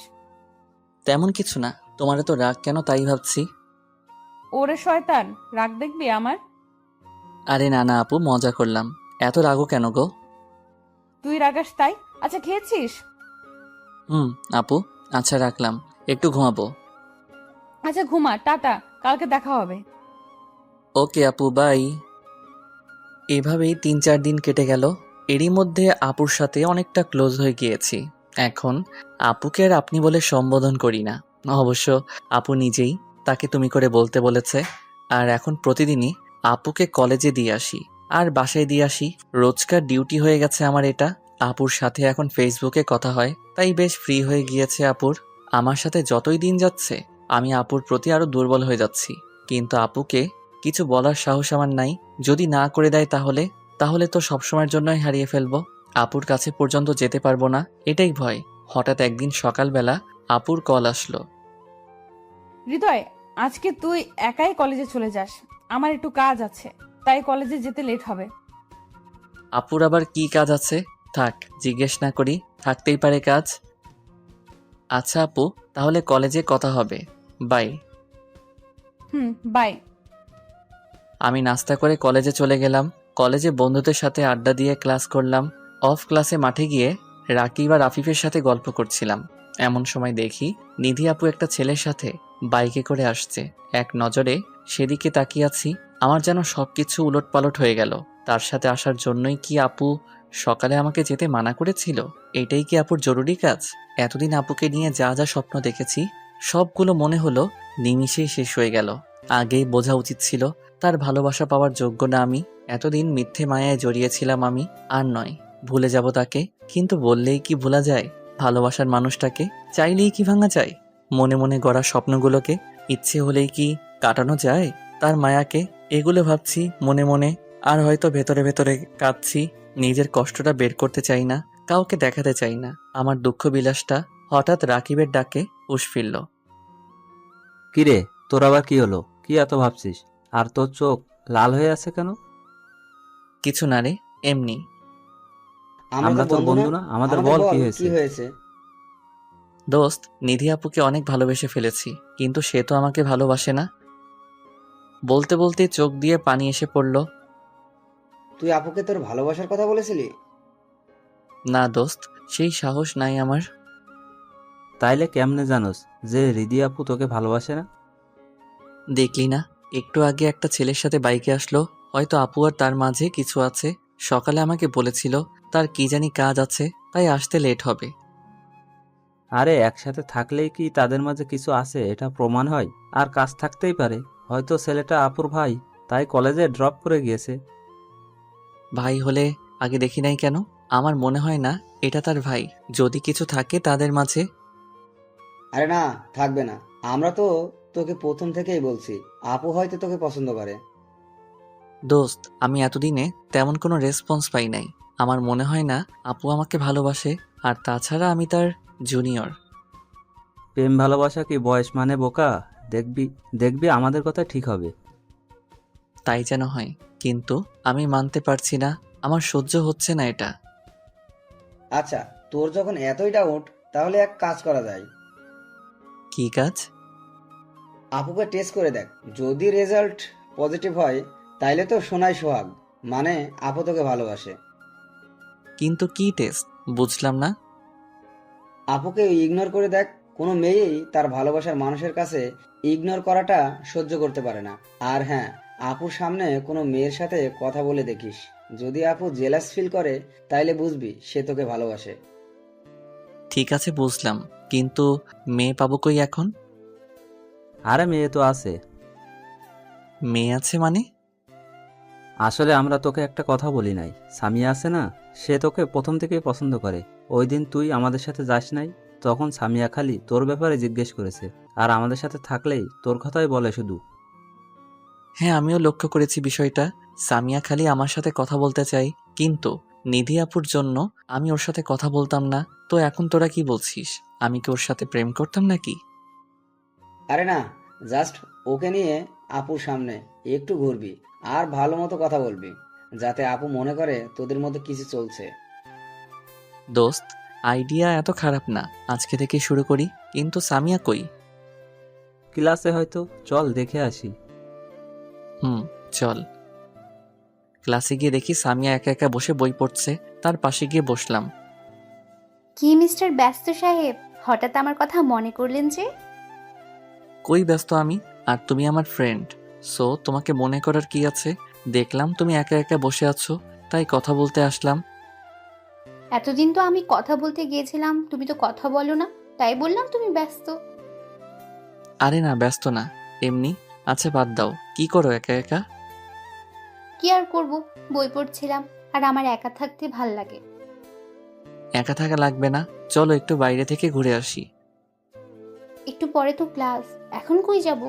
A: তেমন কিছু না, তোমার তো রাগ কেন তাই ভাবছি।
B: ওরে শয়তান, রাগ দেখবি আমার?
A: আরে না না আপু, মজা করলাম। এত রাগও কেন গো?
B: তুই রাগাস তাই। আচ্ছা, খেয়েছিস?
A: আপু, আচ্ছা রাখলাম, একটু ঘুমাবো।
B: আচ্ছা ঘুমা, টাটা, কালকে দেখা হবে।
A: ওকে আপু, বাই। এভাবেই 3-4 দিন কেটে গেল। এরই মধ্যে আপুর সাথে অনেকটা ক্লোজ হয়ে গিয়েছি। এখন আপুকে আর আপনি বলে সম্বোধন করি না। অবশ্য আপু নিজেই তাকে তুমি করে বলতে বলেছে। আর এখন প্রতিদিনই আপুকে কলেজে দিয়ে আসি আর বাসায় দিয়ে আসি, রোজকার ডিউটি হয়ে গেছে আমার এটা। আপুর সাথে এখন ফেসবুকে কথা হয়, তাই বেশ ফ্রি হয়ে গিয়েছে আপুর। আমার সাথে যতই দিন যাচ্ছে আমি আপুর প্রতি আরো দুর্বল হয়ে যাচ্ছি, কিন্তু আপুকে কিছু বলার সাহস আমার নাই। যদি না করে দেয় তাহলে তো সবসময়ের জন্যই হারিয়ে ফেলবো। আপুর কাছে পর্যন্ত যেতে পারবো না, এটাই ভয়। হঠাৎ একদিন সকালবেলা আপুর কল আসলো।
B: হৃদয়, আজকে তুই একাই কলেজে চলে যাস, আমার একটু কাজ আছে, তাই কলেজে যেতে লেট হবে।
A: আপুর আবার কি কাজ আছে? থাক, জিজ্ঞেস না করি, থাকতেই পারে কাজ। আচ্ছা আপু, তাহলে কলেজে কথা হবে, বাই।
B: বাই।
A: আমি নাস্তা করে কলেজে চলে গেলাম। কলেজে বন্ধুদের সাথে আড্ডা দিয়ে ক্লাস করলাম। অফ ক্লাসে মাঠে গিয়ে রাকিব আর আফিফের সাথে গল্প করছিলাম। এমন সময় দেখি নিধি আপু একটা ছেলের সাথে বাইকে করে আসছে। এক নজরে সেদিকে তাকিয়ে আছি, আমার যেন সবকিছু উলটপালট হয়ে গেল। তার সাথে আসার জন্যই কি আপু সকালে আমাকে যেতে মানা করেছিল? এটাই কি আপুর জরুরি কাজ? এতদিন আপুকে নিয়ে যা যা স্বপ্ন দেখেছি সবগুলো মনে হলো নিমিষেই শেষ হয়ে গেল। আগেই বোঝা উচিত ছিল তার ভালোবাসা পাওয়ার যোগ্য না আমি। এতদিন মিথ্যে মায়ায় জড়িয়েছিলাম আমি, আর নয়। ভুলে যাব তাকে, কিন্তু বললেই কি ভোলা যায়? ভালোবাসার মানুষটাকে চাইলেই কি ভাঙা যায়? মনে মনে গড়া স্বপ্নগুলোকে ইচ্ছে হলেই কি কাটানো যায়? তার মায়াকে, এগুলো ভাবছি মনে মনে, আর হয়তো ভেতরে ভেতরে কাঁদছি। নিজের কষ্টটা বের করতে চাই না, কাউকে দেখাতে চাই না আমার দুঃখ বিলাসটা। হঠাৎ রাকিবের ডাকে হুঁশ ফিরল।
G: কিরে, তোর আবার কি হলো? কি এত ভাবছিস? আর তোর চোখ লাল হয়ে আছে কেন?
A: কিছু না রে, এমনি।
G: আমরা তোর বন্ধু না? আমাদের বল কি হয়েছে?
D: কি হয়েছে?
A: দোস্ত, নিধি আপুকে অনেক ভালোবেসে ফেলেছি, কিন্তু সে তো আমাকে ভালোবাসে না। বলতে বলতে চোখ দিয়ে পানি এসে পড়ল।
D: তুই আপুকে তোর ভালোবাসার কথা বলেছিলি?
A: না দোস্ত, সেই সাহস নাই আমার।
G: তাইলে কেমনে জানোস যে রিদি আপু তোকে ভালোবাসে না?
A: দেখলি না, একটু আগে একটা ছেলের সাথে বাইকে আসলো। হয়তো আপু আর তার মাঝে কিছু আছে। সকালে আমাকে বলেছিল তার কি জানি কাজ আছে, তাই আসতে লেট হবে।
G: আরে একসাথে থাকলেই কি তাদের মাঝে কিছু আছে এটা প্রমাণ হয়? আর কাজ থাকতেই পারে। হয়তো ছেলেটা আপুর ভাই, তাই কলেজে ড্রপ করে গিয়েছে।
A: ভাই হলে আগে দেখি নাই কেন? আমার মনে হয় না এটা তার ভাই। যদি কিছু থাকে তাদের মাঝে।
D: আরে না, থাকবে না। আমরা তো তোকে প্রথম থেকেই বলছি, আপু হয়তো তোকে পছন্দ করে।
A: দোস্ত, আমি এতদিনে তেমন কোনো রেসপন্স পাই নাই। আমার মনে হয় না আপু আমাকে ভালোবাসে, আর তাছাড়া আমি তার জুনিয়র।
G: প্রেম ভালোবাসা কি বয়স মানে বোকা? দেখবি দেখবি আমাদের কথা ঠিক হবে।
A: তাই যেন হয়, কিন্তু আমি মানতে পারছি না, আমার সহ্য হচ্ছে না এটা।
D: আচ্ছা, তোর যখন এতই ডাউট, তাহলে এক কাজ করা যায়।
A: কি কাজ?
D: আপুকে টেস্ট করে দেখ, যদি রেজাল্ট পজিটিভ হয় তাইলে তো সোনাই সোহাগ, মানে আপু তোকে ভালোবাসে।
A: কিন্তু কি টেস্ট? বুঝলাম না।
D: আপুকে ইগনোর করে দেখ, কোনো মেয়েই তার ভালোবাসার মানুষের কাছে ইগনোর করাটা সহ্য করতে পারে না। আর হ্যাঁ, আপুর সামনে কোনো মেয়ের সাথে কথা বলে দেখিস, যদি আপু জেলাস ফিল করে তাইলে বুঝবি সে তোকে ভালোবাসে।
A: ঠিক আছে বুঝলাম, কিন্তু মেয়ে পাবো কই এখন?
G: আরে মেয়ে তো আছে।
A: মেয়ে আছে মানে?
G: আসলে আমরা তোকে একটা কথা বলি নাই, সামিয়া আছে না, সে তোকে প্রথম থেকেই পছন্দ করে। ওই দিন তুই আমাদের সাথে যাস নাই, তখন সামিয়া খালি তোর ব্যাপারে জিজ্ঞেস করেছে, আর আমাদের সাথে থাকলেই তোর কথাই বলে শুধু।
A: হ্যাঁ, আমিও লক্ষ্য করেছি বিষয়টা। সামিয়া খালি আমার সাথে কথা বলতে চাই, কিন্তু নিধি আপুর জন্য আমি ওর সাথে কথা বলতাম না। তো এখন তোরা কি বলছিস, আমি কি ওর সাথে প্রেম করতাম নাকি?
D: আরে না, জাস্ট ওকে নিয়ে আপুর সামনে একটু ঘুরবি আর ভালো মতো কথা বলবি, যাতে আপু মনে করে তোদের মধ্যে কিছু চলছে।
A: দোস্ত, আইডিয়া এত খারাপ না, আজকে থেকে শুরু করি। কিন্তু সামিয়া কই?
G: ক্লাসে হয়তো, চল দেখে আসি।
A: চল। ক্লাসে গিয়ে দেখি সামিয়া একা একা বসে বই পড়ছে, তার পাশে গিয়ে বসলাম।
H: কি মিস্টার ব্যস্ত সাহেব, হঠাৎ আমার কথা মনে করলেন যে?
A: কই ব্যস্ত আমি, আর তুমি আমার ফ্রেন্ড, সো তোমাকে মনে করার কি আছে? দেখলাম তুমি একা একা বসে আছো, তাই কথা বলতে আসলাম।
H: এতদিন তো আমি কথা বলতে গিয়েছিলাম, তুমি তো কথা বলো না, তাই বললাম তুমি ব্যস্ত।
A: আরে না, ব্যস্ত না, এমনি। আচ্ছা বাদ দাও, কি করো একা একা?
H: কি আর করব, বই পড়ছিলাম, আর আমার একা থাকতে ভাল লাগে।
A: একা থাকা লাগবে না, চলো একটু বাইরে থেকে ঘুরে আসি।
H: একটু পরে তো ক্লাস, এখন কই যাব?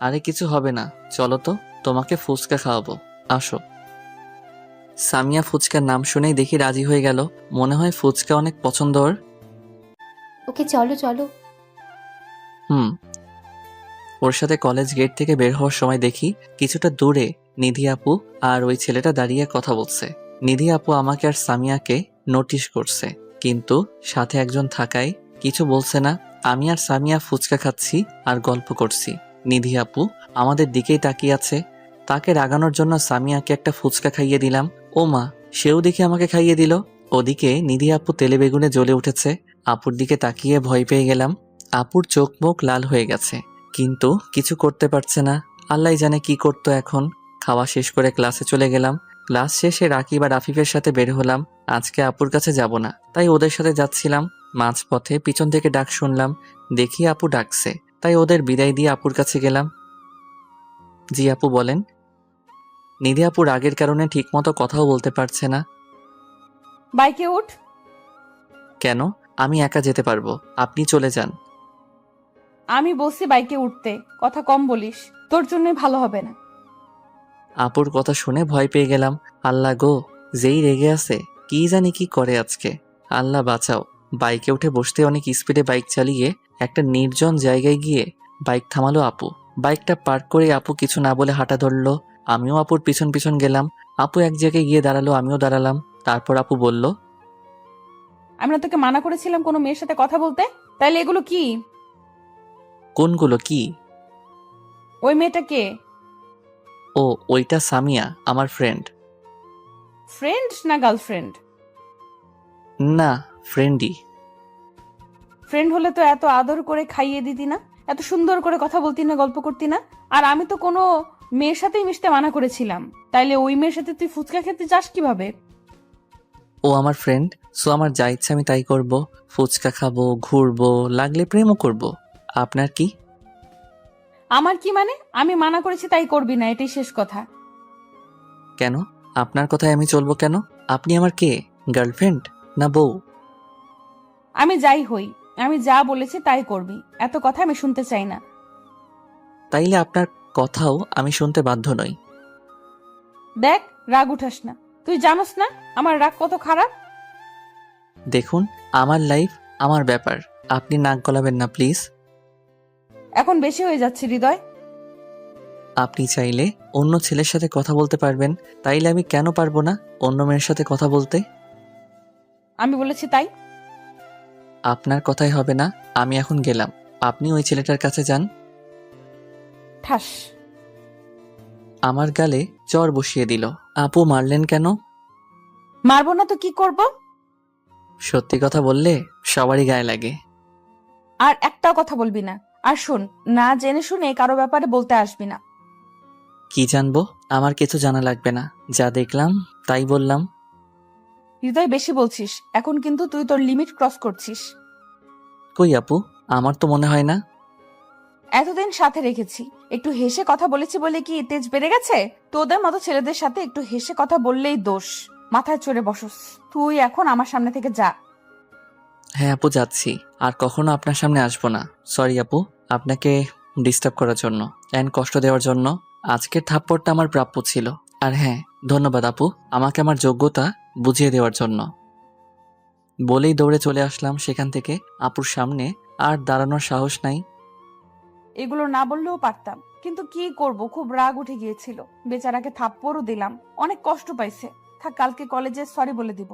A: আরে কিছু হবে না, চলো তো, তোমাকে ফুচকা খাওয়াবো, আসো। সামিয়া ফুচকার নাম শুনেই দেখি রাজি হয়ে গেল, মনে হয় ফুচকা অনেক পছন্দ ওর।
H: ওকে চলো চলো।
A: ওর সাথে কলেজ গেট থেকে বের হওয়ার সময় দেখি কিছুটা দূরে নিধি আপু আর ওই ছেলেটা দাঁড়িয়ে কথা বলছে। নিধি আপু আমাকে আর সামিয়াকে নোটিশ করছে, কিন্তু সাথে একজন থাকায় কিছু বলছে না। আমি আর সামিয়া ফুচকা খাচ্ছি আর গল্প করছি। নিধি আপু আমাদের দিকেই তাকিয়ে আছে। তাকে রাগানোর জন্য সামিয়াকে একটা ফুচকা খাইয়ে দিলাম। ও মা, সেও দেখে আমাকে খাইয়ে দিল। ওদিকে নিধি আপু তেলে বেগুনে জ্বলে উঠেছে। আপুর দিকে তাকিয়ে ভয় পেয়ে গেলাম। আপুর চোখ মুখ লাল হয়ে গেছে, কিন্তু কিছু করতে পারছে না। আল্লাহ জানে কি করতো এখন। খাওয়া শেষ করে ক্লাসে চলে গেলাম। ক্লাস শেষে রাকিব আর আফিফের সাথে বের হলাম। আজকে আপুর কাছে যাব না, তাই ওদের সাথে যাচ্ছিলাম। মাঝপথে পিছন থেকে ডাক শুনলাম, দেখি আপু ডাকছে, তাই ওদের বিদায় দিয়ে আপুর কাছে গেলাম। জি আপু বলেন। নিধি আপু রাগের কারণে ঠিকমতো কথাও বলতে পারছে না।
B: বাইকে উঠ।
A: কেন? আমি একা যেতে পারবো, আপনি চলে যান।
B: আমি বলছি বাইকে উঠতে, কথা কম বলিস, তোর জন্যই ভালো হবে না।
A: আপুর কথা শুনে ভয় পেয়ে গেলাম। আল্লাহ গো, যেই রেগে আছে, কি জানি কি করে আজকে। আল্লাহ বাঁচাও। বাইকে উঠে বসতে অনেক স্পিডে বাইক চালিয়ে একটা নির্জন জায়গায় গিয়ে বাইক থামালো আপু। বাইকটা পার্ক করে আপু কিছু না বলে হাঁটা ধরলো। আমিও আপুর পিছন পিছন গেলাম। আপু এক জায়গায় গিয়ে দাঁড়ালো, আমিও দাঁড়ালাম। তারপর আপু বলল,
B: আমরা তোকে মানা করেছিলাম কোনো মেয়ের সাথে কথা বলতে, তাইলে এগুলো কি?
A: কোনগুলো কি?
B: ওই মেয়েটা কে?
A: ও, ওইটা সামিয়া, আমার ফ্রেন্ড।
B: ফ্রেন্ড না গার্লফ্রেন্ড?
A: না, ফ্রেন্ডই।
B: ফ্রেন্ড হলে তো এত আদর করে খাইয়ে দিতি না, এত সুন্দর করে কথা বলতি না, গল্প করতি না। আর আমি তো কোনো মেয়ের সাথেই মিশতে মানা করেছিলাম, তাইলে ওই মেয়ের সাথে তুই ফুচকা খেতে যাস কিভাবে?
A: ও আমার ফ্রেন্ড, সো আমার যা ইচ্ছা আমি তাই করব। ফুচকা খাবো, ঘুরবো, লাগলে প্রেমও করব। আপনার কি?
B: আমার কি মানে? আমি মানা করেছি তাই করবি না, এটাই শেষ কথা।
A: কেন? আপনার কথায় আমি চলবো কেন? আপনি আমার কে? গার্লফ্রেন্ড না বউ?
B: আমি যাই হই, আমি যা বলেছি তাই করবি, এত কথা আমি শুনতে চাই না।
A: তাইলে আপনার কথাও আমি শুনতে বাধ্য নই।
B: দেখ, রাগ উঠাস না, তুই জানোস না আমার রাগ কত খারাপ।
A: দেখুন, আমার লাইফ, আমার ব্যাপার, আপনি নাক গলাবেন না প্লিজ।
B: এখন বেশি হয়ে যাচ্ছে হৃদয়।
A: আপনি চাইলে অন্য ছেলের সাথে কথা বলতে পারবেন, তাইলে আমি কেন পারবো না অন্য মেয়ের সাথে কথা বলতে?
B: আমি বলেছি তাই।
A: আপনার কথাই হবে না, আমি এখন গেলাম। আপনি ওই ছেলেটার কাছে যান।
B: ঠাস।
A: আমার গালে চর বসিয়ে দিল। আপু মারলেন কেন?
B: মারবো না তো কি করব?
A: সত্যি কথা বললে সবারই গায়ে লাগে।
B: আর একটা কথা বলবি না। আর শোন, না জেনে শুনে কারো ব্যাপারে বলতে আসবি না।
A: কি জানবো? আমার কিছু জানা লাগবে না, যা দেখলাম তাই বললাম।
B: হৃদয়, বেশি বলছিস। এখন কিন্তু তুই তোর লিমিট ক্রস করছিস।
A: কই আপু, আমার তো মনে হয় না।
B: এতদিন সাথে রেখেছি, একটু হেসে কথা বলেছি বলে কি তেজ বেড়ে গেছে? তোদের মতো ছেলেদের সাথে একটু হেসে কথা বললেই দোষ। মাথায় চড়ে বসস। তুই এখন আমার সামনে থেকে যা।
A: হ্যাঁ আপু, যাচ্ছি। আর কখনো আপনার সামনে আসবো না। সরি আপু, আপনাকে ডিস্টার্ব করার জন্য এন্ড কষ্ট দেওয়ার জন্য। আজকের থাপ্পড়টা আমার প্রাপ্য ছিল। আর হ্যাঁ, ধন্যবাদ আপু, আমাকে আমার যোগ্যতা বুঝিয়ে দেওয়ার জন্য। বলেই দৌড়ে চলে আসলাম সেখান থেকে। আপুর সামনে আর দাঁড়ানোর সাহস নাই।
B: এগুলো না বললেও পারতাম, কিন্তু কি করব, খুব রাগ উঠে গিয়েছিল। বেচারাকে থাপ্পড়ও দিলাম, অনেক কষ্ট পাইছে। থাক, কালকে কলেজে সরি বলে দিব।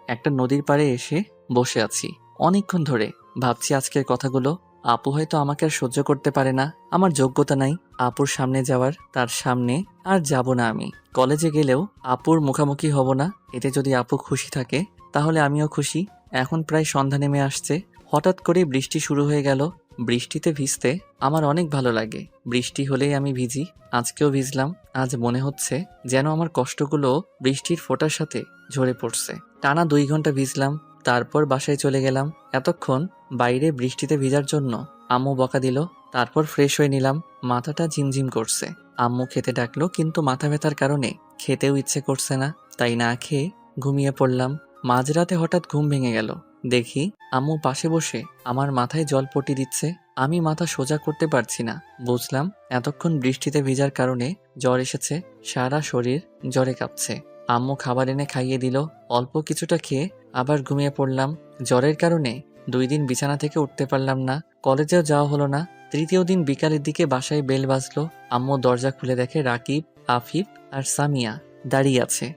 A: একটা নদীর পাড়ে এসে বসে আছি অনেকক্ষণ ধরে, ভাবছি আজকের কথাগুলো। আপু হয়তো আমাকে আর সহ্য করতে পারে না, আমার যোগ্যতা নাই আপুর সামনে যাওয়ার। তার সামনে আর যাব না আমি। কলেজে গেলেও আপুর মুখামুখি হব না। এতে যদি আপু খুশি থাকে তাহলে আমিও খুশি। এখন প্রায় সন্ধ্যা নেমে আসছে, হঠাৎ করে বৃষ্টি শুরু হয়ে গেল। বৃষ্টিতে ভিজতে আমার অনেক ভালো লাগে। বৃষ্টি হলেই আমি ভিজি। আজকেও ভিজলাম। আজ মনে হচ্ছে যেন আমার কষ্টগুলো বৃষ্টির ফোঁটার সাথে ঝরে পড়ছে। টানা 2 ঘন্টা ভিজলাম, তারপর বাসায় চলে গেলাম। এতক্ষণ বাইরে বৃষ্টিতে ভিজার জন্য আম্মু বকা দিল। তারপর ফ্রেশ হয়ে নিলাম, মাথাটা ঝিমঝিম করছে। আম্মু খেতে ডাকলো, কিন্তু মাথা ব্যথার কারণে খেতেও ইচ্ছে করছে না, তাই না খেয়ে ঘুমিয়ে পড়লাম। মাঝরাতে হঠাৎ ঘুম ভেঙে গেল। দেখি আম্মু পাশে বসে আমার মাথায় জলপট্টি দিচ্ছে। আমি মাথা সোজা করতে পারছি না। বুঝলাম এতক্ষণ বৃষ্টিতে ভিজার কারণে জ্বর এসেছে, সারা শরীর জ্বরে কাঁপছে। আম্মু খাবার এনে খাইয়ে দিল, অল্প কিছুটা খেয়ে আবার ঘুমিয়ে পড়লাম। জ্বরের কারণে 2 দিন বিছানা থেকে উঠতে পারলাম না, কলেজেও যাওয়া হলো না। তৃতীয় দিন বিকালের দিকে বাসায় বেল বাজলো। আম্মু দরজা খুলে দেখে রাকিব, আফিফ আর সামিয়া দাঁড়িয়ে আছে।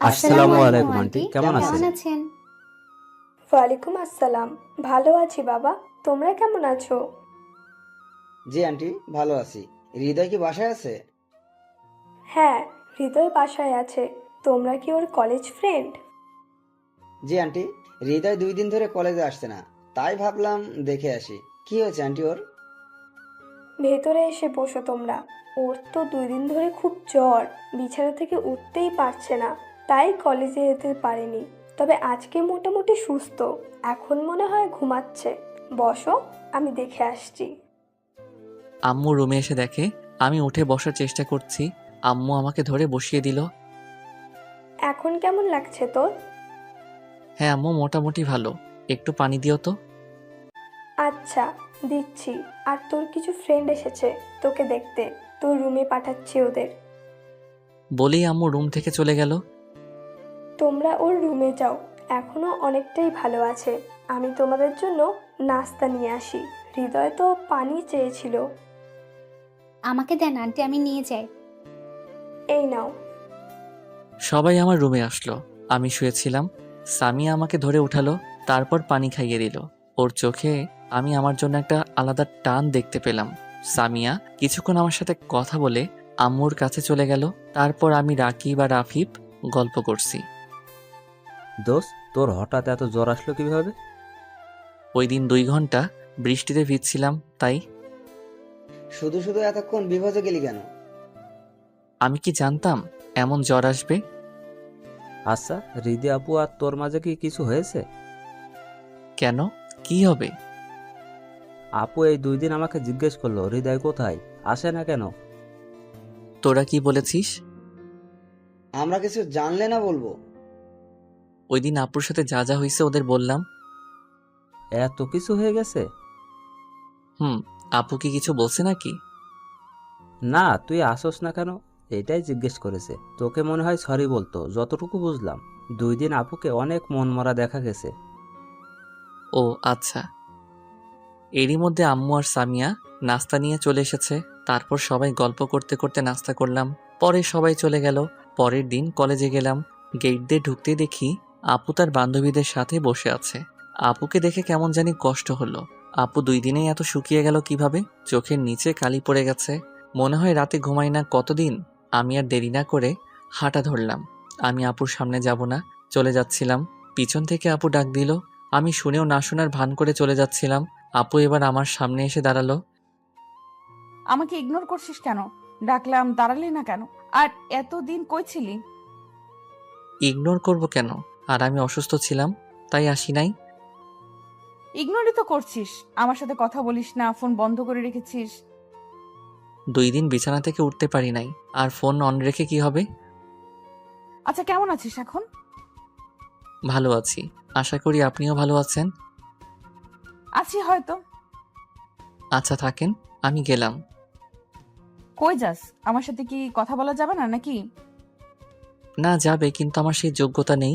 G: আসসালামু আলাইকুম আন্টি, কেমন আছেন?
H: আছেন?
I: ওয়ালাইকুম আসসালাম। ভালো আছি বাবা, তোমরা কেমন আছো?
D: জি আন্টি, ভালো আছি। হৃদয় কি বাসায় আছে?
I: হ্যাঁ, হৃদয় বাসায় আছে। তোমরা কি ওর কলেজ ফ্রেন্ড?
D: জি আন্টি, হৃদয় 2 দিন ধরে কলেজে আসছে না, তাই ভাবলাম দেখে আসি। কি হয়েছে আন্টি ওর?
I: ভেতরে এসে বসো তোমরা। ওর তো 2 দিন ধরে খুব জ্বর, বিছানা থেকে উঠতেই পারছে না, তাই কলেজে যেতে পারেনি। তবে আজকে মোটামুটি সুস্থ, এখন মনে হয় ঘুমাচ্ছে। বসো, আমি দেখে আসছি।
A: আম্মু রুমে এসে দেখে আমি উঠে বসার চেষ্টা করছি। আম্মু আমাকে ধরে বসিয়ে দিল।
I: এখন কেমন লাগছে তোর?
A: হ্যাঁ আম্মু, মোটামুটি ভালো। একটু পানি দিও তো।
I: আচ্ছা, দিচ্ছি। আর তোর কিছু ফ্রেন্ড এসেছে তোকে দেখতে, তোর রুমে পাঠাচ্ছি ওদের।
A: বলেই আম্মু রুম থেকে চলে গেল।
I: তোমরা ওর রুমে যাও, এখনো অনেকটাই ভালো আছে। আমি তোমাদের জন্য নাস্তা নিয়ে আসি। হৃদয় তো পানি চেয়েছিল।
H: আমাকে দেন আন্টি, আমি নিয়ে যাই।
I: এই নাও।
A: সবাই আমার রুমে আসলো। আমি শুয়েছিলাম, সামিয়া আমাকে ধরে উঠালো, তারপর পানি খাইয়ে দিল। ওর চোখে আমি আমার জন্য একটা আলাদা টান দেখতে পেলাম। সামিয়া কিছুক্ষণ আমার সাথে কথা বলে আম্মুর কাছে চলে গেল। তারপর আমি রাকিব আর আফিফ গল্প করছি।
G: দোস্ত, তোর হঠাৎ এত জ্বর আসলো কিভাবে?
A: ওই দিন 2 ঘন্টা বৃষ্টিতে ভিজছিলাম, তাই।
D: শুধু শুধু এতক্ষণ বিভজে গেলি কেন?
A: আমি কি জানতাম এমন জ্বর আসবে?
G: আচ্ছা, হৃদি আপু আর তোর মাঝে কি কিছু হয়েছে?
A: কেন, কি হবে?
G: আপু এই 2 দিন আমাকে জিজ্ঞেস করলো হৃদয় কোথায়, আসে না কেন।
A: তোরা কি বলেছিস?
D: আমরা কিছু জানলে না বলবো?
A: ওই দিন আপুর সাথে যা যা হয়েছে ওদের বললাম।
G: এত কিছু হয়ে গেছে?
A: আপু কি কিছু বলছে নাকি?
G: না, তুই আসোস না কেন এটাই জিজ্ঞেস করেছে। তোকে মনে হয় সরি বলতো, যতটুকু বুঝলাম। 2 দিন আপুকে অনেক মন মরা দেখা গেছে।
A: ও আচ্ছা। এরই মধ্যে আম্মু আর সামিয়া নাস্তা নিয়ে চলে এসেছে। তারপর সবাই গল্প করতে করতে নাস্তা করলাম। পরে সবাই চলে গেল। পরের দিন কলেজে গেলাম। গেট দিয়ে ঢুকতে দেখি আপু তার বান্ধবীদের সাথে বসে আছে। আপুকে দেখে কেমন জানি কষ্ট হলো। আপু 2 দিনেই এত শুকিয়ে গেল কিভাবে? চোখের নিচে কালি পড়ে গেছে, মনে হয় রাতে ঘুমাই না কতদিন। আমি আর দেরি না করে হাঁটা ধরলাম। আমি আপুর সামনে যাব না, চলে যাচ্ছিলাম। পিছন থেকে আপু ডাক দিল, আমি শুনেও না শোনার ভান করে চলে যাচ্ছিলাম। আপু এবার আমার সামনে এসে দাঁড়ালো।
B: আমাকে ইগনোর করছিস কেন? ডাকলাম দাঁড়ালি না কেন? আর এতদিন কই ছিলি?
A: ইগনোর করব কেন? আর আমি অসুস্থ ছিলাম, তাই আসি নাই।
B: ইগনোরই তো করছিস। আমার সাথে কথা বলিস না, ফোন বন্ধ করে রেখেছিস।
A: 2 দিন বিছানা থেকে উঠতে পারি নাই, আর ফোন অন রেখে কি হবে?
B: আচ্ছা, কেমন আছিস এখন?
A: ভালো আছি, আশা করি আপনিও ভালো আছেন।
B: আছি হয়তো।
A: আচ্ছা থাকেন, আমি গেলাম।
B: কই যাস? আমার সাথে কি কথা বলা যাবে না নাকি?
A: না যাবে, কিন্তু আমার সেই যোগ্যতা নেই।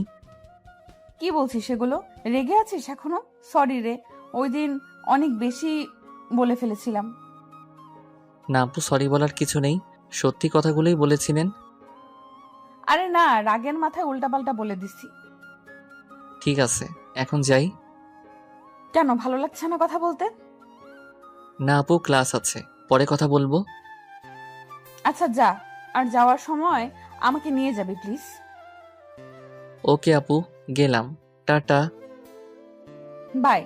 B: কি বলছিস সেগুলো? রেগে আছিস এখনো? সরি রে, ওই দিন অনেক বেশি বলে ফেলেছিলাম।
A: না আপু, সরি বলার কিছু নেই, সত্যি কথাগুলোই বলেছিলেন।
B: আরে না, রাগের মাথায় উল্টাপাল্টা বলে দিছি।
A: ঠিক আছে, এখন যাই।
B: কেন, ভালো লাগছে না কথা বলতে?
A: না আপু, ক্লাস আছে, পরে কথা বলবো।
B: আচ্ছা যা, আর যাওয়ার সময় আমাকে নিয়ে যাবি প্লিজ।
A: ওকে আপু, গেলাম, টাটা।
B: বাই।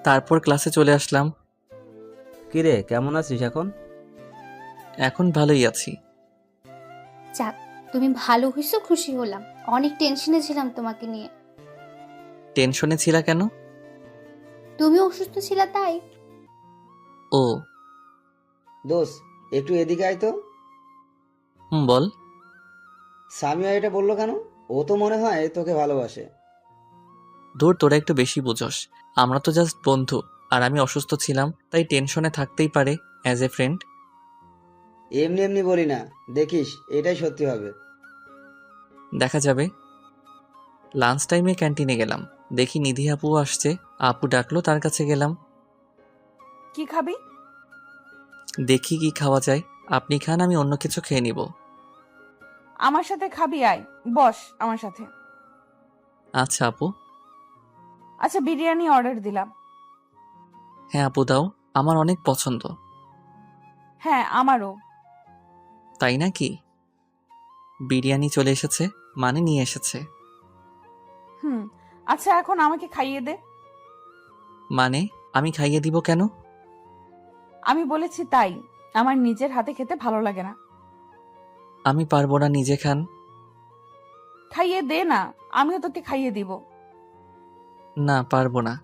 A: তারপর ক্লাসে চলে আসলাম।
G: কিরে, কেমন আছিস এখন?
A: এখন ভালোই আছি।
H: যাক, তুমি ভালো হইছো, খুশি হলাম। অনেক টেনশনে ছিলাম তোমাকে নিয়ে।
A: টেনশনে ছিলা কেন?
H: তুমি অসুস্থ ছিলা তাই।
A: ও।
D: দোষ, একটু এদিকে আয় তো।
A: বল।
D: সামিয়া এটা বললো কেন? ও তো মনে হয় তোকে ভালোবাসে।
A: ধুর, তোরা একটু বেশি বুঝোস। আমরা তো জাস্ট বন্ধু, আর আমি অসুস্থ ছিলাম, তাই টেনশনে থাকতেই পারে অ্যাজ এ ফ্রেন্ড।
D: এমনি এমনি বলি না, দেখিস এটাই সত্যি হবে।
A: দেখা যাবে। লাঞ্চ টাইমে ক্যান্টিনে গেলাম, দেখি নিধি আপু আসছে। আপু ডাকলো, তার কাছে গেলাম।
B: কি খাবি?
A: দেখি কি খাওয়া যায়, আপনি খান, আমি অন্য কিছু খেয়ে নিব।
B: আমার সাথে খাবি? আয়, বস আমার সাথে।
A: আচ্ছা আপু।
B: আচ্ছা, বিরিয়ানি অর্ডার দিলাম।
A: হ্যাঁ আপু দাও, আমার অনেক পছন্দ।
B: হ্যাঁ, আমারও।
A: তাই নাকি? বিরিয়ানি চলে এসেছে, মানে নিয়ে এসেছে।
B: হুম। আচ্ছা, এখন আমাকে খাইয়ে দে।
A: মানে আমি খাইয়ে দিব কেন?
B: আমি বলেছি তাই, আমার নিজের হাতে খেতে ভালো লাগে না।
A: আমি পারবো না, নিজে খান।
B: খাইয়ে দে না, আমিও তোকে খাইয়ে দিব।
A: না পারবো না।